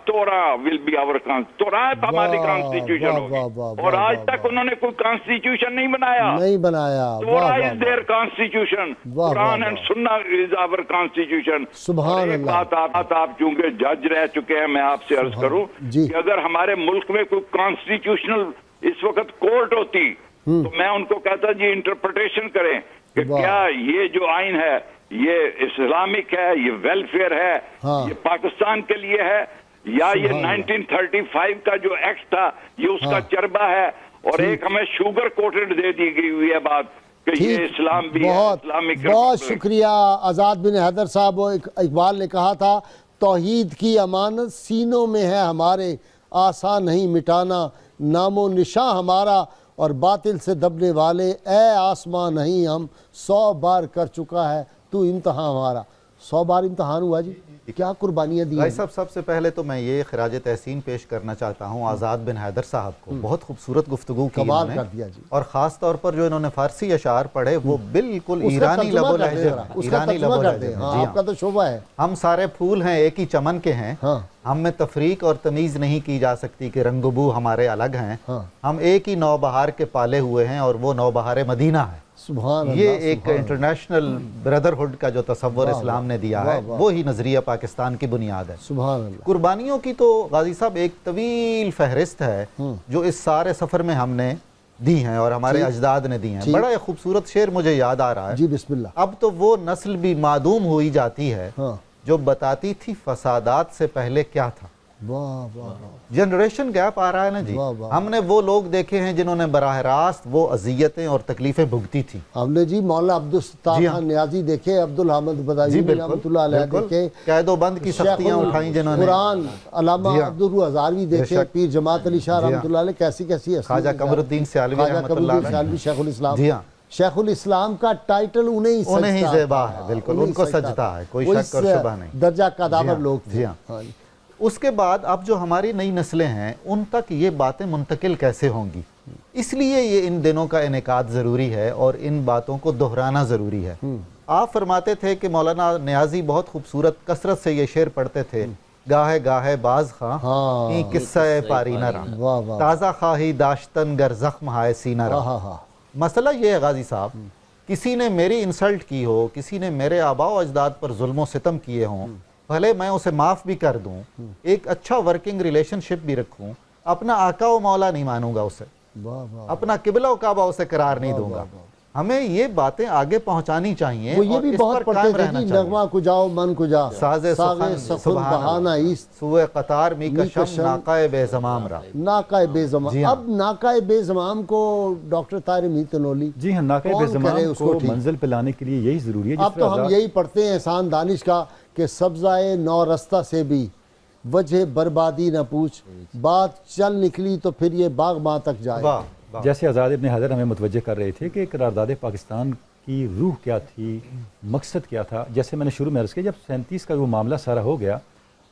تورا ول بی آور تورات ہماری کانسٹیٹیوشن ہوگی، اور آج تک انہوں نے کوئی کانسٹیٹیوشن نہیں بنایا۔ Torah is their constitution, Quran and سنت از آور کانسٹیٹیوشن۔ سبحان اللہ۔ بات آپ چونکہ جج رہ چکے ہیں، میں آپ سے عرض کروں کہ اگر ہمارے ملک میں کوئی کانسٹیٹیوشنل اس وقت کورٹ ہوتی تو میں ان کو کہتا جی انٹرپریٹیشن کریں کہ کیا یہ جو آئین ہے یہ اسلامک ہے، یہ ویلفیئر ہے، یہ پاکستان کے لیے ہے، یا یہ 1935 کا جو ایکٹ تھا یہ اس کا چربہ ہے، اور ایک ہمیں شوگر کوٹڈ دے دی گئی ہوئی ہے بات کہ یہ اسلام بھی ہے، اسلامک۔ بہت شکریہ آزاد بن حیدر صاحب۔ اقبال نے کہا تھا توحید کی امانت سینوں میں ہے ہمارے، آسان نہیں مٹانا نام و نشاں ہمارا، اور باطل سے دبنے والے اے آسمان نہیں ہم 100 بار کر چکا ہے تو امتحان ہمارا۔ 100 بار امتحان ہوا جی، کیا قربانیاں دی ہیں۔ بھائی صاحب، سب سے پہلے تو میں یہ خراج تحسین پیش کرنا چاہتا ہوں آزاد بن حیدر صاحب کو، بہت خوبصورت گفتگو کی انہوں نے، اور خاص طور پر جو انہوں نے فارسی اشعار پڑھے وہ بالکل ایرانی لب و لہجے میں۔ آپ کا تو شعبہ ہے۔ ہم سارے پھول ہیں ایک ہی چمن کے ہیں، ہم میں تفریق اور تمیز نہیں کی جا سکتی کہ رنگ و بو ہمارے الگ ہیں، ہم ایک ہی نوبہار کے پالے ہوئے ہیں اور وہ نوبہار مدینہ ہے۔ یہ ایک انٹرنیشنل بردرہڈ کا جو تصور اسلام نے دیا ہے وہی نظریہ پاکستان کی بنیاد ہے۔ قربانیوں کی تو غازی صاحب ایک طویل فہرست ہے جو اس سارے سفر میں ہم نے دی ہیں اور ہمارے اجداد نے دی ہیں۔ بڑا ایک خوبصورت شعر مجھے یاد آ رہا ہے، جی بسم اللہ۔ اب تو وہ نسل بھی معدوم ہوئی جاتی ہے جو بتاتی تھی فسادات سے پہلے کیا تھا۔ جنریشن گیپ آ رہا ہے نا جی، ہم نے وہ لوگ دیکھے ہیں جنہوں نے براہ راست وہ اذیتیں اور تکلیفیں بھگتی تھی۔ ہم نے جی مولانا عبدالستار خان نیازی دیکھے، عبدالحامد بدائی رحمۃ اللہ علیہ دیکھے، قید و بند کی سختیاں اٹھائیں جنہوں نے، قرآن علامہ عبدالروح ہزاروی دیکھے، پیر جماعت علی شاہ رحمۃ اللہ علیہ، کیسی کیسی خواجہ قمر الدین سیالوی رحمۃ اللہ علیہ، شیخ الاسلام۔ شیخ الاسلام کا ٹائٹل انہیں ہی زیبا ہے، بالکل ان کو سجتا ہے، کوئی شک اور شبہ نہیں، درجہ قدامت لوگ تھے۔ اس کے بعد اب جو ہماری نئی نسلیں ہیں ان تک یہ باتیں منتقل کیسے ہوں گی، اس لیے یہ ان دنوں کا انعقاد ضروری ہے اور ان باتوں کو دہرانا ضروری ہے۔ آپ فرماتے تھے کہ مولانا نیازی بہت خوبصورت کثرت سے یہ شعر پڑھتے تھے، گاہے گاہے باز خاں این قصہ پاری نہ رہا، تازہ خواہی داشتن گر زخم ہائے سینہ رہا۔ مسئلہ یہ ہے غازی صاحب، کسی نے میری انسلٹ کی ہو، کسی نے میرے آباء و اجداد پر ظلم و ستم کیے ہوں، بھلے میں اسے معاف بھی کر دوں، ایک اچھا ورکنگ ریلیشن شپ بھی رکھوں، اپنا آقا و مولا نہیں مانوں گا اسے، اپنا قبلہ و کعبہ اسے قرار نہیں دوں گا، ہمیں یہ باتیں آگے پہنچانی چاہیے، وہ یہ بھی بہت پڑھتے تھے کہ نغمہ کجاؤ من کجا ساز سخن بہانہ ایست سوئے قطار می کشم ناقہ بے زمام را، ناقہ بے زمام. اب ناقہ بے زمام کو ڈاکٹر طاہر امید تنولی جی ہاں، ناقہ بے زمام کو منزل پہ لانے کے لیے یہی ضروری ہے. اب تو ہم یہی پڑھتے ہیں احسان دانش کا کہ سبزائے نو رستہ سے بھی وجہ بربادی نہ پوچھ، بات چل نکلی تو پھر یہ باغ ماں تک جائے. جیسے آزاد ابن حیدر ہمیں متوجہ کر رہے تھے کہ قرارداد پاکستان کی روح کیا تھی، مقصد کیا تھا. جیسے میں نے شروع میں عرض کیا، جب 37 کا وہ معاملہ سارا ہو گیا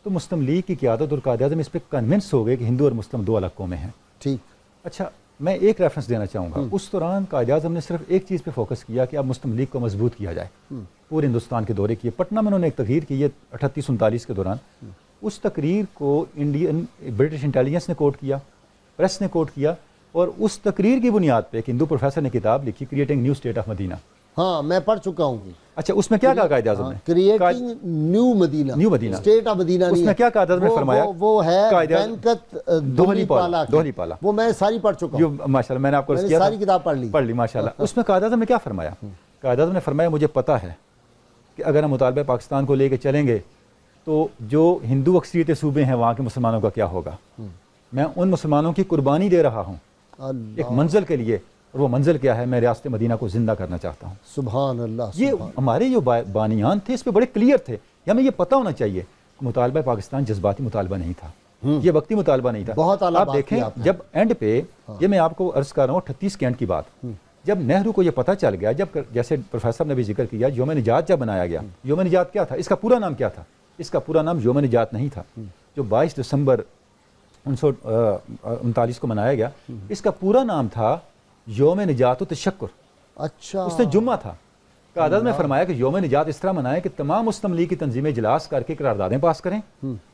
تو مسلم لیگ کی قیادت اور قائد اعظم اس پہ کنونس ہو گئے کہ ہندو اور مسلم دو الگ قومیں ہیں. ٹھیک. اچھا میں ایک ریفرنس دینا چاہوں گا. اس دوران قائد اعظم نے صرف ایک چیز پہ فوکس کیا کہ اب مسلم لیگ کو مضبوط کیا جائے. پورے ہندوستان کے دورے کیے. پٹنہ میں انہوں نے ایک تقریر کی ہے 38-39 کے دوران. اس تقریر کو برٹش انٹیلیجنس نے کوٹ کیا، پریس نے کوٹ کیا، اور اس تقریر کی بنیاد پہ ایک ہندو پروفیسر نے کتاب لکھی کریٹنگ نیو اسٹیٹ آف مدینہ. ہاں میں پڑھ چکا ہوں. اچھا اس میں کیا کہا قائد اعظم نے؟ Creating new Medina, state of Medina نہیں. اس میں کیا قائد اعظم نے فرمایا؟ وہ ہے وینکت دوہلی پالا. وہ میں ساری پڑھ چکا ہوں ماشاءاللہ. میں نے آپ کو ساری کتاب پڑھ لی ماشاءاللہ. اس میں قائد اعظم نے کیا فرمایا؟ قائد اعظم نے فرمایا مجھے پتہ ہے کہ اگر ہم مطالبہ پاکستان کو لے کے چلیں گے تو جو ہندو اکثریت صوبے ہیں وہاں کے مسلمانوں کا کیا ہوگا. میں ان مسلمانوں کی قربانی دے رہا ہوں ایک منزل کے لیے، اور وہ منزل کیا ہے؟ میں ریاست مدینہ کو زندہ کرنا چاہتا ہوں. سبحان اللہ. یہ ہمارے جو بانیان تھے اس پہ بڑے کلیئر تھے. ہمیں یہ پتہ ہونا چاہیے مطالبہ پاکستان جذباتی مطالبہ نہیں تھا، یہ وقتی مطالبہ نہیں تھا. بہت اعلیٰ آپ دیکھیں جب اینڈ پہ، یہ میں آپ کو عرض کر رہا ہوں 38 کے اینڈ کی بات، جب نہرو کو یہ پتہ چل گیا، جب جیسے پروفیسر نے بھی ذکر کیا یوم نجات جب بنایا گیا، یوم نجات کیا تھا؟ اس کا پورا نام کیا تھا؟ اس کا پورا نام یوم نجات نہیں تھا. جو 22 دسمبر 1939 کو منایا گیا، اس کا پورا نام تھا یوم نجات و تشکر. اچھا اس نے جمعہ تھا. قائد اعظم نے فرمایا کہ یوم نجات اس طرح منائیں کہ تمام مسلم لیگ کی تنظیمیں اجلاس کر کے قراردادیں پاس کریں،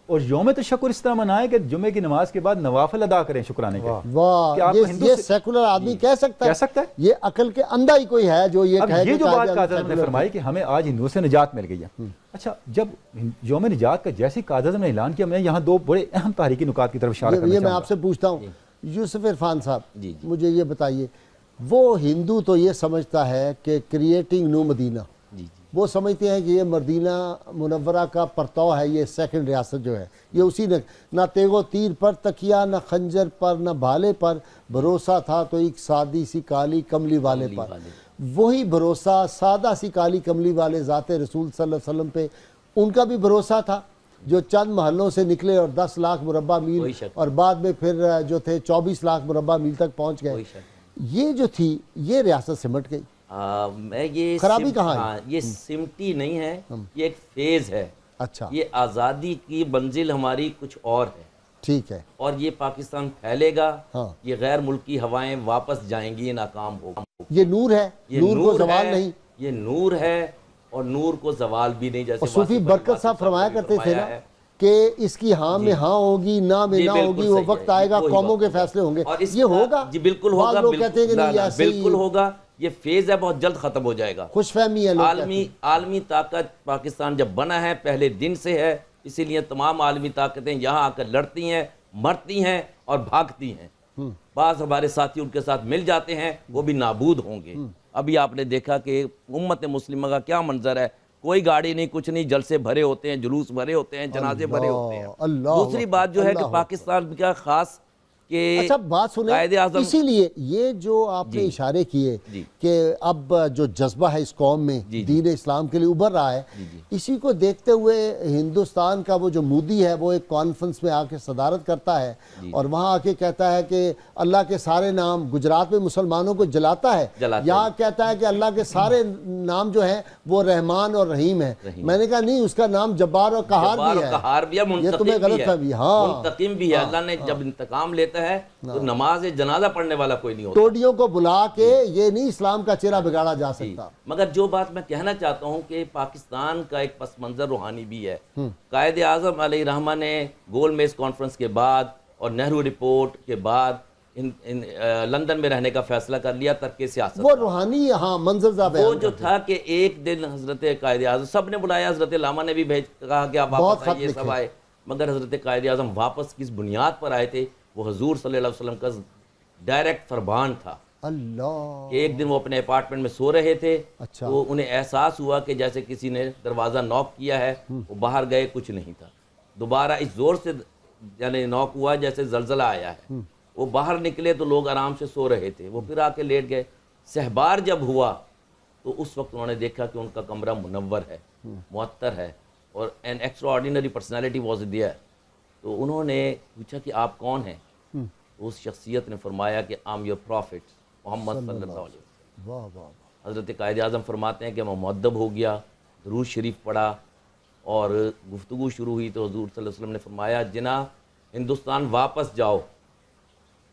اور یوم تشکر اس طرح منائیں کہ جمعے کی نماز کے بعد نوافل ادا کریں شکرانے کے. واہ، یہ سیکولر آدمی کہہ سکتا ہے؟ یہ عقل کے اندھا ہی کوئی ہے جو یہ کہے. یہ جو بات قائد اعظم نے فرمائی کہ ہمیں آج ہندوؤں سے نجات مل گئی ہے. اچھا جب یوم نجات کا جیسے قائد اعظم نے اعلان کیا، میں یہاں دو بڑے اہم تاریخی نکات کی طرف اشارہ کرنا چاہوں گا. یہ میں آپ سے پوچھتا ہوں یوسف عرفان صاحب، مجھے یہ بتائیے، وہ ہندو تو یہ سمجھتا ہے کہ کریٹنگ نیو مدینہ، وہ سمجھتے ہیں کہ یہ مدینہ منورہ کا پرتو ہے، یہ سیکنڈ ریاست جو ہے، یہ اسی نے نہ تیغ و تیر پر تکیا، نہ خنجر پر، نہ بھالے پر بھروسہ تھا تو ایک سادی سی کالی کملی والے پر. وہی بھروسہ سادہ سی کالی کملی والے ذات رسول صلی اللہ علیہ وسلم پہ ان کا بھی بھروسہ تھا، جو چند محلوں سے نکلے اور 10 لاکھ مربع میل اور بعد میں پھر جو تھے 24 لاکھ مربع میل تک پہنچ گئے. یہ جو تھی یہ ریاست سمٹ گئی. یہ خرابی کہاں ہے؟ یہ سمٹی نہیں ہے، یہ ایک فیز ہے. اچھا، یہ آزادی کی منزل ہماری کچھ اور ہے. ٹھیک ہے. اور یہ پاکستان پھیلے گا، یہ غیر ملکی ہوائیں واپس جائیں گی، یہ ناکام ہوگا. یہ نور ہے، نور کو زوال نہیں. یہ نور ہے اور نور کو زوال بھی نہیں. جیسے صوفی برکت صاحب فرمایا کرتے تھے نا کہ اس کی ہاں میں ہاں ہوگی، نہ میں نہ ہوگی، وہ وقت آئے گا قوموں کے فیصلے ہوں گے. یہ ہوگا. جی بالکل ہوگا. لوگ کہتے ہیں کہ نہیں ایسے ہی بالکل ہوگا. یہ فیز ہے، بہت جلد ختم ہو جائے گا. خوش فہمی ہے. عالمی طاقت پاکستان جب بنا ہے پہلے دن سے ہے، اسی لیے تمام عالمی طاقتیں یہاں آ کر لڑتی ہیں، مرتی ہیں اور بھاگتی ہیں. بعض ہمارے ساتھی ان کے ساتھ مل جاتے ہیں، وہ بھی نابود ہوں گے. ابھی آپ نے دیکھا کہ امت مسلمہ کا کیا منظر ہے، کوئی گاڑی نہیں، کچھ نہیں، جلسے بھرے ہوتے ہیں، جلوس بھرے ہوتے ہیں، جنازے بھرے ہوتے ہیں. دوسری بات جو ہے کہ پاکستان کا خاص کہ اچھا بات سنیں، اسی لیے یہ جو آپ نے اشارے کیے کہ اب جو جذبہ ہے اس قوم میں دین اسلام کے لیے ابھر رہا ہے، اسی کو دیکھتے ہوئے ہندوستان کا وہ جو مودی ہے وہ ایک کانفرنس میں آ کے صدارت کرتا ہے اور وہاں آ کے کہتا ہے کہ اللہ کے سارے نام، گجرات میں مسلمانوں کو جلاتا ہے، یہاں کہتا ہے کہ اللہ کے سارے نام جو ہیں وہ رحمان اور رحیم ہے. میں نے کہا نہیں، اس کا نام جبار اور قہار بھی ہے. یہ تمہیں غلط ہے. ہاں، منتقم بھی ہے. اللہ نے جب انتقام لیتا ہے تو نماز جنازہ پڑھنے والا کوئی نہیں ہوتا. ٹوڈیوں کو بلا کے یہ نہیں اسلام کا چہرہ بگاڑا جا سکتا. مگر جو بات میں کہنا چاہتا ہوں کہ پاکستان کا ایک پس منظر روحانی بھی ہے. قائد اعظم علیہ رحمہ نے گول میز کانفرنس کے بعد اور نہرو رپورٹ کے بعد لندن میں رہنے کا فیصلہ کر لیا، ترک سیاست. وہ روحانی ہاں منظر زیادہ وہ جو تھا کہ ایک دن حضرت قائد اعظم سب نے بلایا، حضرت علامہ نے بھی کہا کہ آپ واپس آئیے، سب آئے، مگر حضرت قائد اعظم واپس کس بنیاد پر آئے تھے؟ وہ حضور صلی اللہ علیہ وسلم کا ڈائریکٹ فرمان تھا اللہ، کہ ایک دن وہ اپنے اپارٹمنٹ میں سو رہے تھے، اچھا، تو انہیں احساس ہوا کہ جیسے کسی نے دروازہ نوک کیا ہے، وہ باہر گئے، کچھ نہیں تھا، دوبارہ اس زور سے یعنی نوک ہوا جیسے زلزلہ آیا ہے، وہ باہر نکلے تو لوگ آرام سے سو رہے تھے، وہ پھر آ کے لیٹ گئے، سہبار جب ہوا تو اس وقت انہوں نے دیکھا کہ ان کا کمرہ منور ہے، معطر ہے، اور an extra ordinary personality was there. تو انہوں نے پوچھا کہ آپ کون ہیں؟ اس شخصیت نے فرمایا کہ آم یور پروفٹ محمد صلی اللہ علیہ وسلم. واہ واہ، حضرت قائد اعظم فرماتے ہیں کہ میں مؤدب ہو گیا، درود شریف پڑھا اور گفتگو شروع ہوئی تو حضور صلی اللہ علیہ وسلم نے فرمایا جناح ہندوستان واپس جاؤ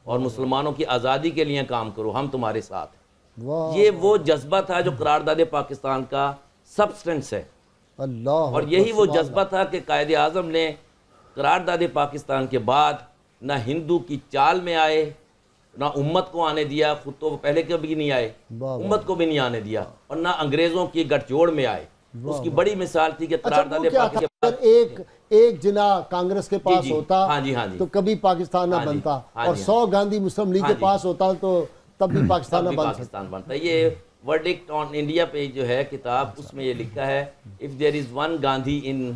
اور مسلمانوں کی آزادی کے لیے کام کرو، ہم تمہارے ساتھ ہیں. واہ، یہ وہ جذبہ تھا جو قرارداد پاکستان کا سبسٹنس ہے، اللہ، اور یہی وہ جذبہ تھا کہ قائد اعظم نے قرارداد پاکستان کے بعد نہ ہندو کی چال میں آئے، نہ امت کو آنے دیا، خود تو پہلے کبھی نہیں آئے، امت کو بھی نہیں آنے دیا، اور نہ انگریزوں کی گٹھ جوڑ میں آئے. اس کی بڑی مثال تھی کہ قرارداد پاکستان ایک جناح کانگریس کے پاس ہوتا تو کبھی پاکستان نہ بنتا، اور 100 گاندھی مسلم لیگ کے پاس ہوتا تو تب بھی پاکستان نہ بنتا. یہ ورڈکٹ آن انڈیا پہ جو ہے کتاب، اس میں یہ لکھا ہے if there is one Gandhi in،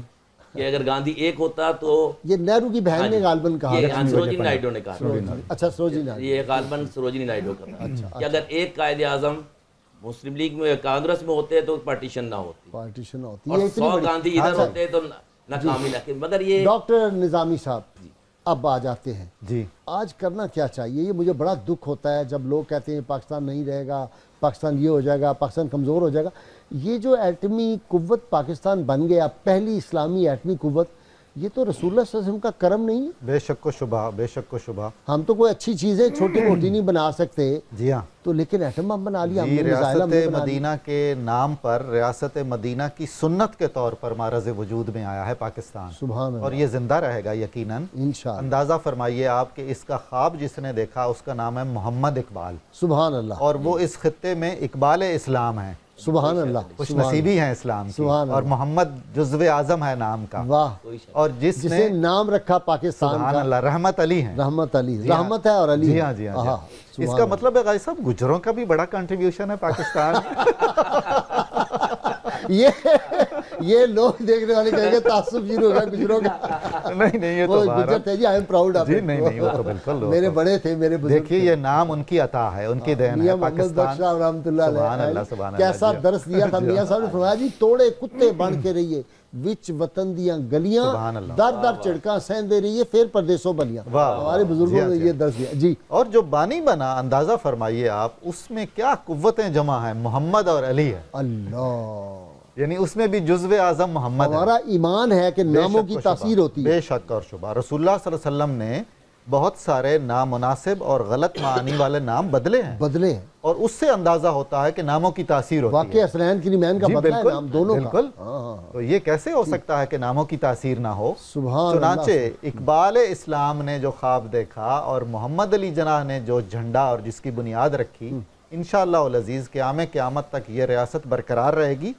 کہ اگر گاندھی ایک ہوتا تو یہ نہرو کی بہن نے غالباً کہا، سروجنی نائیڈو نے کہا، اچھا سروجنی نائیڈو، یہ غالباً سروجنی نائیڈو کا تھا کہ اگر ایک قائد اعظم مسلم لیگ میں کانگریس میں ہوتے تو پارٹیشن نہ ہوتی، اور 100 گاندھی ادھر ہوتے تو ناکامی نہ. مگر یہ ڈاکٹر نظامی صاحب اب آ جاتے ہیں، جی آج کرنا کیا چاہیے؟ یہ مجھے بڑا دکھ ہوتا ہے جب لوگ کہتے ہیں پاکستان نہیں رہے گا، پاکستان یہ ہو جائے گا، پاکستان کمزور ہو جائے گا. یہ جو ایٹمی قوت پاکستان بن گیا، پہلی اسلامی ایٹمی قوت، یہ تو رسول اللہ صلی اللہ علیہ وسلم کا کرم نہیں ہے؟ بے شک و شبہ، بے شک و شبہ. ہم تو کوئی اچھی چیزیں چھوٹی موٹی نہیں بنا سکتے، جی ہاں، تو لیکن ایٹم ہم بنا لیا. ریاست مدینہ کے نام پر، ریاست مدینہ کی سنت کے طور پر معرض وجود میں آیا ہے پاکستان، سبحان اللہ، اور یہ زندہ رہے گا یقیناً انشاءاللہ. اندازہ فرمائیے آپ کہ اس کا خواب جس نے دیکھا اس کا نام ہے محمد اقبال، سبحان اللہ، اور وہ اس خطے میں اقبال اسلام ہیں، سبحان اللہ، خوش نصیبی ہیں اسلام کی، اور محمد جزو اعظم ہے نام کا. واہ، اور جسے نام رکھا پاکستان کا، سبحان اللہ، رحمت علی ہیں، رحمت علی، رحمت ہے اور علی. جی ہاں، جی ہاں. اس کا مطلب ہے غازی صاحب گجروں کا بھی بڑا کنٹریبیوشن ہے پاکستان. یہ لوگ دیکھنے والے کہیں گے تعصب شروع ہو گیا گجروں کا. نہیں یہ تو گجر تھے جی، آئی ایم پراؤڈ آف. جی نہیں وہ تو بالکل میرے بڑے تھے، میرے بزرگ. دیکھیے یہ نام ان کی عطا ہے، ان کی دین ہے پاکستان. رحمۃ اللہ علیہ علیہ کیسا درس دیا تھا میاں صاحب نے. فرمایا جی توڑے کتے بن کے رہیے، وچ وطن دیاں گلیاں، در در چڑکاں سہندے رہیے، پھر پردیسوں بلیاں. ہمارے بزرگوں نے یہ درس دیا. جی، اور جو بانی بنا، اندازہ فرمائیے آپ اس میں کیا قوتیں جمع ہیں، محمد اور علی ہے. اللہ، یعنی اس میں بھی جزو اعظم محمد ہے. ہمارا ایمان ہے کہ ناموں کی تاثیر ہوتی ہے. بے شک اور شبہ. رسول اللہ صلی اللہ علیہ وسلم نے بہت سارے نامناسب اور غلط معانی والے نام بدلے ہیں، اور اس سے اندازہ ہوتا ہے کہ ناموں کی تاثیر ہوتی ہے. واقعی حسنین کی نمین کا بدلہ ہے نام دونوں کا. بالکل. تو یہ کیسے ہو سکتا ہے کہ ناموں کی تاثیر نہ ہو؟ چنانچہ اقبال اسلام نے جو خواب دیکھا اور محمد علی جناح نے جو جھنڈا اور جس کی بنیاد رکھی، انشاءاللہ العزیز قیامت تک یہ ریاست برقرار رہے گی.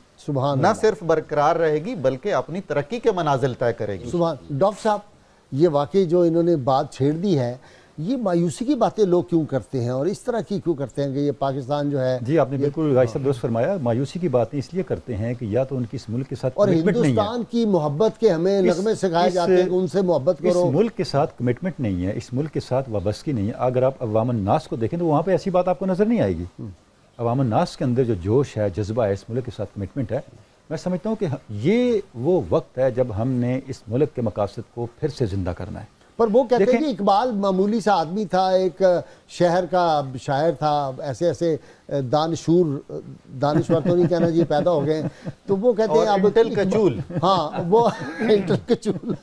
نہ صرف برقرار رہے گی بلکہ اپنی ترقی کے منازل طے کرے گی. ڈاکٹر صاحب، یہ واقعی جو انہوں نے بات چھیڑ دی ہے، یہ مایوسی کی باتیں لوگ کیوں کرتے ہیں اور اس طرح کی کیوں کرتے ہیں کہ یہ پاکستان جو ہے؟ جی آپ نے بالکل غازی صاحب درست فرمایا. مایوسی کی باتیں اس لیے کرتے ہیں کہ یا تو ان کی اس ملک کے ساتھ اور ہندوستان کی محبت کے ہمیں نغمے سکھائے جاتے ہیں کہ ان سے محبت کرو. اس ملک کے ساتھ کمٹمنٹ نہیں ہے، اس ملک کے ساتھ وابستگی نہیں ہے. اگر آپ عوام الناس کو دیکھیں تو وہاں پہ ایسی بات آپ کو نظر نہیں آئے گی. عوام الناس کے اندر جو جوش ہے، جذبہ ہے، اس ملک کے ساتھ کمٹمنٹ ہے. میں سمجھتا ہوں کہ یہ وہ وقت ہے جب ہم نے اس ملک کے مقاصد کو پھر سے زندہ کرنا ہے. پر وہ کہتے ہیں کہ اقبال معمولی سا آدمی تھا، ایک شہر کا شاعر تھا، ایسے دانشور تو نہیں کہنا جی پیدا ہو گئے، تو وہ کہتے ہیں اب انٹل کچول. ہاں وہ انٹل کچول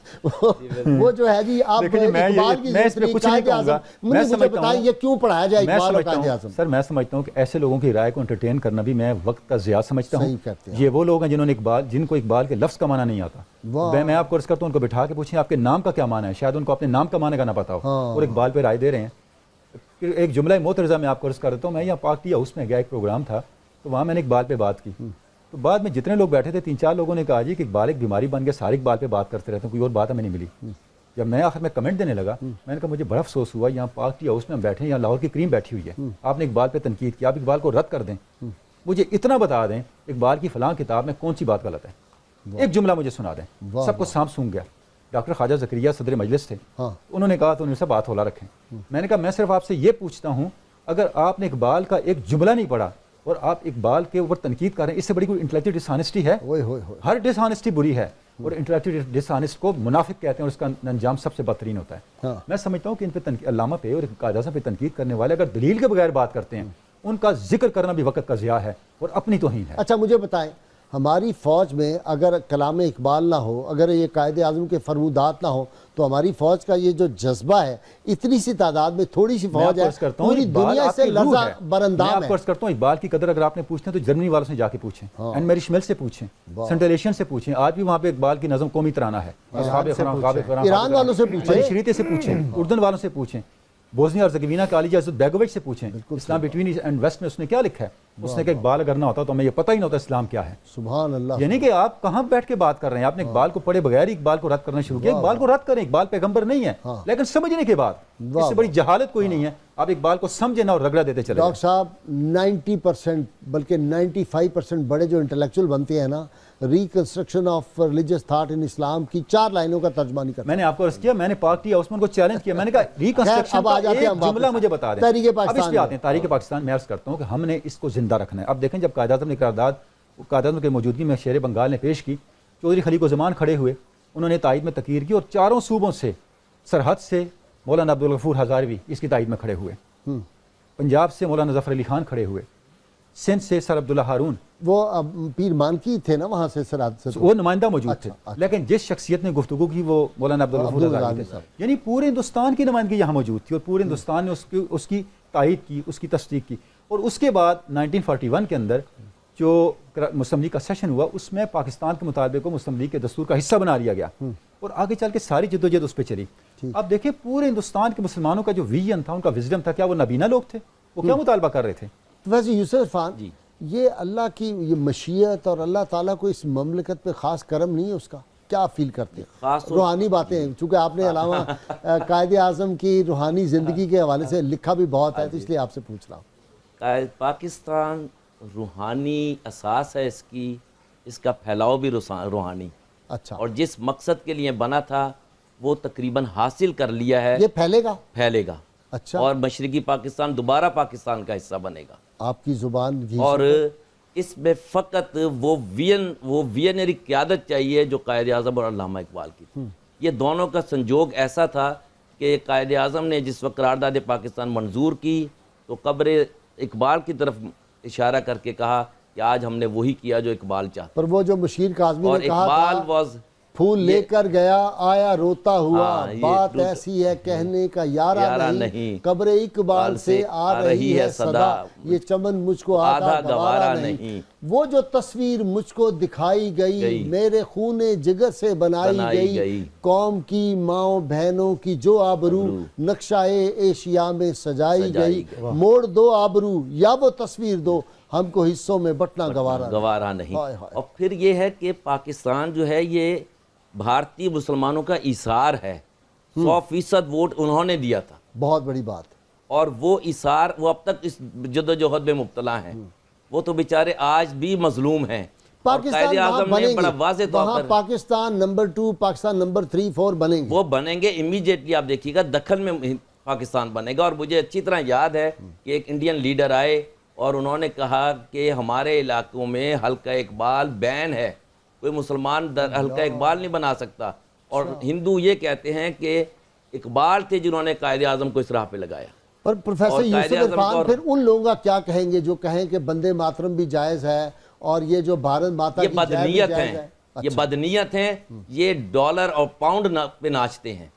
وہ جو ہے جی آپ اقبال کی قائد اعظم مجھے بتائیں یہ کیوں پڑھایا جائے اقبال اور قائد اعظم؟ سر میں سمجھتا ہوں کہ ایسے لوگوں کی رائے کو انٹرٹین کرنا بھی میں وقت کا ضیاع سمجھتا ہوں. یہ وہ لوگ ہیں جن کو اقبال کے لفظ کا معنی نہیں آتا. میں آپ کو عرض کرتا ہوں ان کو بٹھا کے پوچھیں آپ کے نام کا کیا معنی ہے، شاید ان کو اپنے نام کا معنی کا نہ پتا ہو اور اقبال پہ رائے دے رہے ہیں. ایک جملہ معترضہ میں آپ کو عرض کر دیتا ہوں. میں یہاں پاک ٹی ہاؤس میں گیا، ایک پروگرام تھا، تو وہاں میں نے اقبال پہ بات کی. تو بعد میں جتنے لوگ بیٹھے تھے 3-4 لوگوں نے کہا جی کہ اقبال ایک بیماری بن گیا، سارے اقبال پہ بات کرتے رہتے ہیں، کوئی اور بات ہمیں نہیں ملی. جب میں آخر میں کمنٹ دینے لگا میں نے کہا مجھے بڑا افسوس ہوا یہاں پارٹی ہاؤس میں ہم بیٹھے ہیں, یہاں لاہور کی کریم بیٹھی ہوئی ہے, آپ نے اقبال پہ تنقید کی, آپ اقبال کو رد کر دیں, مجھے اتنا بتا دیں اقبال کی فلاں کتاب میں کون سی بات غلط ہے, ایک جملہ مجھے سنا دیں. سب کو سانپ سونگ گیا. ڈاکٹر خواجہ زکریا صدر مجلس تھے, انہوں نے کہا تو انہوں نے بات ہولا رکھیں. میں نے کہا میں صرف آپ سے یہ پوچھتا ہوں اگر آپ نے اقبال کا ایک جملہ نہیں پڑھا اور آپ اقبال کے اوپر تنقید کر رہے ہیں, اس سے بڑی کوئی انٹلیکچوئل ڈس آنیسٹی ہے؟ ہر ڈس آنیسٹی بری ہے اور انٹلیکچوئل ڈس آنیسٹ کو منافق کہتے ہیں اور اس کا انجام سب سے بدترین ہوتا ہے. میں سمجھتا ہوں کہ ان پہ علامہ پہ اور قائد اعظم پہ تنقید کرنے والے اگر دلیل کے بغیر بات کرتے ہیں ان کا ذکر کرنا بھی وقت کا ضیاع ہے اور اپنی توہین ہے. اچھا مجھے بتائیں, ہماری فوج میں اگر کلام اقبال نہ ہو, اگر یہ قائد اعظم کے فرمودات نہ ہو, تو ہماری فوج کا یہ جو جذبہ ہے, اتنی سی تعداد میں تھوڑی سی فوج ہے, پوری دنیا سے لرزہ برندام ہے. میں آپ کو عرض کرتا ہوں اقبال کی قدر اگر آپ نے پوچھنا ہے تو جرمنی والوں سے جا کے پوچھیں, اینڈ میری شمل سے پوچھیں, سینٹرل ایشین سے پوچھیں, آج بھی وہاں پہ اقبال کی نظم قومی ترانہ ہے. ایران والوں سے پوچھیں, شریعت سے پوچھیں, اردن والوں سے پوچھیں, بوسنیا اور زگوینا کا علی عزت بیگوویچ سے پوچھیں. اسلام بٹوین ایسٹ اینڈ ویسٹ میں اس نے کیا لکھا ہے؟ اس نے کہا اقبال اگر نہ ہوتا تو ہمیں یہ پتہ ہی نہ ہوتا اسلام کیا ہے. سبحان اللہ. یعنی کہ آپ کہاں بیٹھ کے بات کر رہے ہیں؟ آپ نے اقبال کو پڑھے بغیر ہی اقبال کو رد کرنا شروع کیا. اقبال کو رد کریں, اقبال پیغمبر نہیں ہے, لیکن سمجھنے کے بعد اس سے بڑی جہالت کوئی نہیں ہے. آپ اقبال کو سمجھیں نہ اور رگڑا دیتے چلے. ڈاکٹر صاحب 90% بلکہ 95% بڑے جو انٹلیکچوئل بنتے ہیں نا, reconstruction of religious thought in Islam کی 4 لائنوں کا ترجمہ نہیں کرتا. میں نے آپ کو عرض کیا, میں نے پارٹی ہاؤسمین کو چیلنج کیا, میں نے کہا ریکنسٹرکشن کا ایک جملہ مجھے بتا دیں. اب اس پہ آتے ہیں تاریخ پاکستان. میں عرض کرتا ہوں کہ ہم نے اس کو زندہ رکھنا ہے. اب دیکھیں جب قائد اعظم نے قرارداد قائد اعظم کی موجودگی میں شیر بنگال نے پیش کی, چودھری خلیق الزمان کھڑے ہوئے, انہوں نے تائید میں تقریر کی اور چاروں صوبوں سے, سرحد سے مولانا عبدالغفور ہزاروی اس کی تائید میں کھڑے ہوئے, پنجاب سے مولانا ظفر علی خان کھڑے ہوئے, سندھ سے سر عبداللہ ہارون, وہ پیر مانکی تھے نا وہاں سے سرحد سے, وہ نمائندہ موجود تھے. لیکن جس شخصیت نے گفتگو کی وہ مولانا عبدالغفور ہزاروی تھے. یعنی پورے ہندوستان کی نمائندگی یہاں موجود تھی اور پورے ہندوستان نے اس کی تائید کی, اس کی تصدیق کی. اور اس کے بعد 1941 کے اندر جو مسلم لیگ کا سیشن ہوا, اس میں پاکستان کے مطالبے کو مسلم لیگ کے دستور کا حصہ بنا لیا گیا اور آگے چل کے ساری جدوجہد اس پہ چلی. اب دیکھیں پورے ہندوستان کے مسلمانوں کا جو ویژن تھا, ان کا وزڈم تھا, کیا وہ نابینا لوگ تھے؟ وہ کیا مطالبہ کر رہے تھے؟ ویسے یوسف عرفان, یہ اللہ کی یہ مشیت اور اللہ تعالیٰ کو اس مملکت پہ خاص کرم نہیں ہے اس کا, کیا فیل کرتے ہیں؟ روحانی باتیں ہیں, چونکہ آپ نے علامہ قائد اعظم کی روحانی زندگی کے حوالے سے لکھا بھی بہت ہے, تو اس لیے آپ سے پوچھ رہا ہوں. پاکستان روحانی اساس ہے اس کی, اس کا پھیلاؤ بھی روحانی. اچھا. اور جس مقصد کے لیے بنا تھا وہ تقریباً حاصل کر لیا ہے. یہ پھیلے گا. اچھا. اور مشرقی پاکستان دوبارہ پاکستان کا حصہ بنے گا. آپ کی زبان اور اس میں فقط وہ ویژنری قیادت چاہیے جو قائد اعظم اور علامہ اقبال کی تھی. یہ دونوں کا سنجوگ ایسا تھا کہ قائد اعظم نے جس وقت قرارداد پاکستان منظور کی تو قبر اقبال کی طرف اشارہ کر کے کہا کہ آج ہم نے وہی کیا جو اقبال چاہتا. پر وہ جو مشیر کاظمی نے کہا تھا پھول لے کر گیا آیا روتا ہوا, بات ایسی ہے کہنے کا یارہ نہیں, قبر اقبال سے آ رہی ہے صدا, یہ چمن مجھ کو آدھا گوارا نہیں. وہ جو تصویر مجھ کو دکھائی گئی میرے خون جگر سے بنائی گئی, قوم کی ماؤں بہنوں کی جو آبرو نقشہ ایشیا میں سجائی گئی, موڑ دو آبرو یا وہ تصویر دو, ہم کو حصوں میں بٹنا گوارا نہیں. اور پھر یہ ہے کہ پاکستان جو ہے یہ بھارتی مسلمانوں کا ایثار ہے. 100% ووٹ انہوں نے دیا تھا, بہت بڑی بات. اور وہ ایثار وہ اب تک اس جدوجہد میں مبتلا ہیں, وہ تو بیچارے آج بھی مظلوم ہیں. قائد اعظم نے بڑا واضح طور پر پاکستان نمبر 2, پاکستان نمبر 3, 4 بنیں گے. وہ بنیں گے امیجیٹلی. آپ دیکھیے گا دکن میں پاکستان بنے گا. اور مجھے اچھی طرح یاد ہے کہ ایک انڈین لیڈر آئے اور انہوں نے کہا کہ ہمارے علاقوں میں حلقہ اقبال بین ہے, کوئی مسلمان حلقہ اقبال نہیں بنا سکتا. اور ہندو یہ کہتے ہیں کہ اقبال تھے جنہوں نے قائد اعظم کو اس راہ پہ لگایا. اور پروفیسر یوسف عرفان پھر ان لوگوں کا کیا کہیں گے جو کہیں کہ بندے ماترم بھی جائز ہے اور یہ جو بھارت ماتا کی جائز بھی جائز ہے؟ یہ بدنیت ہیں, یہ ڈالر اور پاؤنڈ پہ ناچتے ہیں,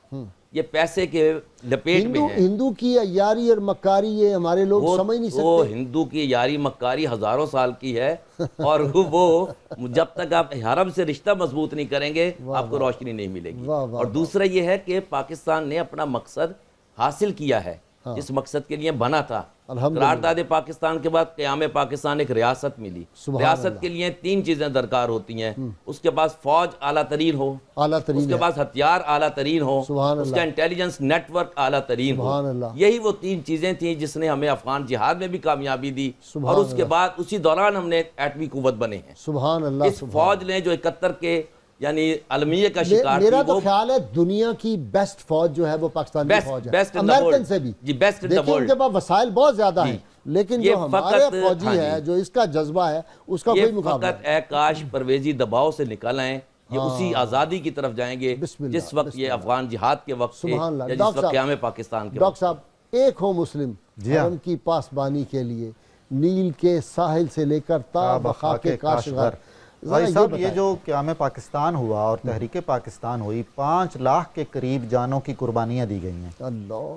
یہ پیسے کے لپیٹ میں ہیں. ہندو کی یاری اور مکاری یہ ہمارے لوگ سمجھ نہیں سکتے. وہ ہندو کی یاری مکاری ہزاروں سال کی ہے, اور وہ جب تک آپ حرم سے رشتہ مضبوط نہیں کریں گے آپ کو روشنی نہیں ملے گی. اور دوسرا یہ ہے کہ پاکستان نے اپنا مقصد حاصل کیا ہے, جس مقصد کے لیے بنا تھا. قرارداد پاکستان کے بعد قیام پاکستان ایک ریاست ملی. ریاست کے لیے 3 چیزیں درکار ہوتی ہیں. اس کے پاس فوج اعلیٰ ترین ہو, اس کے پاس ہتھیار اعلیٰ ترین ہو, اس کا انٹیلیجنس نیٹ ورک اعلیٰ ترین ہو. یہی وہ 3 چیزیں تھیں جس نے ہمیں افغان جہاد میں بھی کامیابی دی, اور اس کے بعد اسی دوران ہم نے ایٹمی قوت بنے ہیں. سبحان اللہ. اس فوج نے جو 71 کے یعنی المیہ کا شکار میرا تو خیال ہے دنیا کی بیسٹ فوج جو ہے وہ پاکستانی فوج ہے, امریکن سے بھی. جی بیسٹ ان دی ورلڈ. ان کے پاس وسائل بہت زیادہ ہیں, لیکن جو ہمارے فوجی ہے جو اس کا جذبہ ہے اس کا کوئی مقابلہ نہیں. فقط اے کاش پرویزی دباؤ سے نکل آئیں, یہ اسی آزادی کی طرف جائیں گے جس وقت یہ افغان جہاد کے وقت سے یا جس وقت قیام پاکستان کے. ڈاکٹر صاحب ایک ہو مسلم حرم کی پاسبانی کے لیے, نیل کے ساحل سے لے کر تا بخاک کاشغر. بھائی صاحب یہ جو قیام پاکستان ہوا اور تحریک پاکستان ہوئی, 5 لاکھ کے قریب جانوں کی قربانیاں دی گئی ہیں,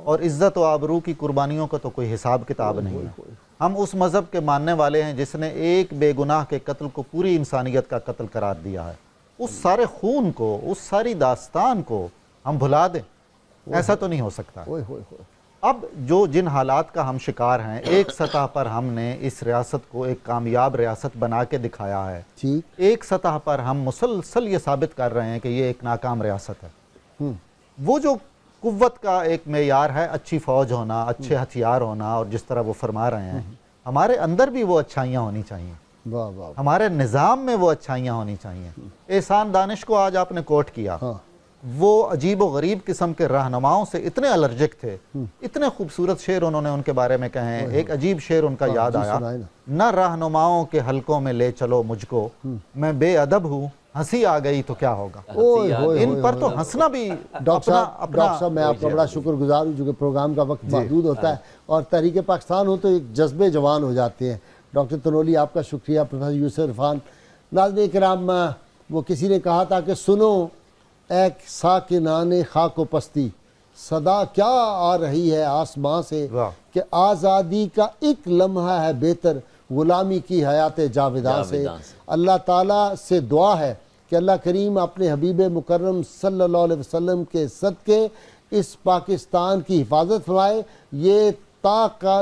اور عزت و آبرو کی قربانیوں کا تو کوئی حساب کتاب نہیں ہے. ہم اس مذہب کے ماننے والے ہیں جس نے ایک بے گناہ کے قتل کو پوری انسانیت کا قتل قرار دیا ہے. اس سارے خون کو, اس ساری داستان کو ہم بھلا دیں, ایسا تو نہیں ہو سکتا. اب جو جن حالات کا ہم شکار ہیں, ایک سطح پر ہم نے اس ریاست کو ایک کامیاب ریاست بنا کے دکھایا ہے, ایک سطح پر ہم مسلسل یہ ثابت کر رہے ہیں کہ یہ ایک ناکام ریاست ہے. وہ جو قوت کا ایک معیار ہے, اچھی فوج ہونا, اچھے ہتھیار ہونا, اور جس طرح وہ فرما رہے ہیں, ہمارے اندر بھی وہ اچھائیاں ہونی چاہیے, ہمارے نظام میں وہ اچھائیاں ہونی چاہیے. احسان دانش کو آج آپ نے کوٹ کیا, وہ عجیب و غریب قسم کے رہنماؤں سے اتنے الرجک تھے, اتنے خوبصورت شعر انہوں نے ان کے بارے میں کہے ہیں. ایک عجیب شعر ان کا یاد آیا, نہ رہنماؤں کے حلقوں میں لے چلو مجھ کو, میں بے ادب ہوں, ہنسی آ گئی تو کیا ہوگا. ان پر تو ہنسنا بھی. ڈاکٹر صاحب میں آپ کا بڑا شکر گزار ہوں, جو کہ پروگرام کا وقت محدود ہوتا ہے, اور تحریک پاکستان ہو تو ایک جذبے جوان ہو جاتے ہیں. ڈاکٹر تنولی آپ کا شکریہ, پروفیسر یوسف عرفان. ناظرین کرام, وہ کسی نے کہا تھا کہ سنو اے ساکنان خاک و پستی, صدا کیا آ رہی ہے آسمان سے کہ آزادی کا ایک لمحہ ہے بہتر غلامی کی حیات جاویداں سے. اللہ تعالیٰ سے دعا ہے کہ اللہ کریم اپنے حبیب مکرم صلی اللہ علیہ وسلم کے صدقے اس پاکستان کی حفاظت فرمائے, یہ تا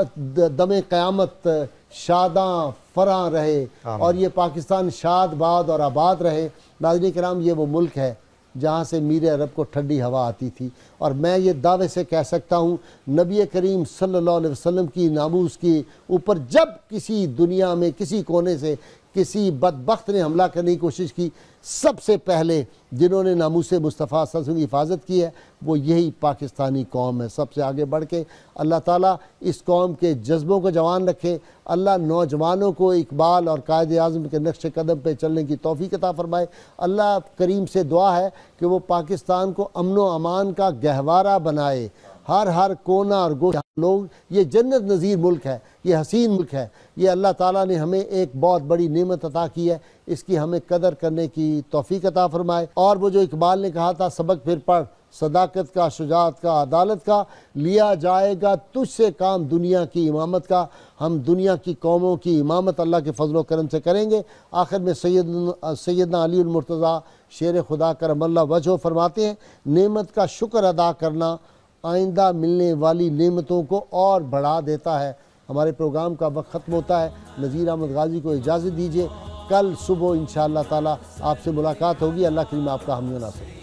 دم قیامت شاداں فراں رہے, اور یہ پاکستان شاد باد اور آباد رہے. ناظرین کرام, یہ وہ ملک ہے جہاں سے میر عرب کو ٹھنڈی ہوا آتی تھی, اور میں یہ دعوے سے کہہ سکتا ہوں نبی کریم صلی اللہ علیہ وسلم کی ناموس کی اوپر جب کسی دنیا میں کسی کونے سے کسی بدبخت نے حملہ کرنے کی کوشش کی, سب سے پہلے جنہوں نے ناموس مصطفیٰ صلی اللہ علیہ وسلم کی حفاظت کی ہے وہ یہی پاکستانی قوم ہے. سب سے آگے بڑھ کے اللہ تعالیٰ اس قوم کے جذبوں کو جوان رکھے, اللہ نوجوانوں کو اقبال اور قائد اعظم کے نقش قدم پہ چلنے کی توفیق عطا فرمائے. اللہ کریم سے دعا ہے کہ وہ پاکستان کو امن و امان کا گہوارہ بنائے, ہر کونا اور گوشہ. لوگ, یہ جنت نظیر ملک ہے, یہ حسین ملک ہے, یہ اللہ تعالیٰ نے ہمیں ایک بہت بڑی نعمت عطا کی ہے, اس کی ہمیں قدر کرنے کی توفیق عطا فرمائے. اور وہ جو اقبال نے کہا تھا, سبق پھر پڑھ صداقت کا, شجاعت کا, عدالت کا, لیا جائے گا تجھ سے کام دنیا کی امامت کا. ہم دنیا کی قوموں کی امامت اللہ کے فضل و کرم سے کریں گے. آخر میں سیدنا علی المرتضیٰ شیر خدا کرم اللہ وجہ فرماتے ہیں, نعمت کا شکر ادا کرنا آئندہ ملنے والی نعمتوں کو اور بڑھا دیتا ہے. ہمارے پروگرام کا وقت ختم ہوتا ہے. نذیر احمد غازی کو اجازت دیجیے, کل صبح انشاءاللہ تعالی آپ سے ملاقات ہوگی. اللہ کریم آپ کا حامی و ناصر.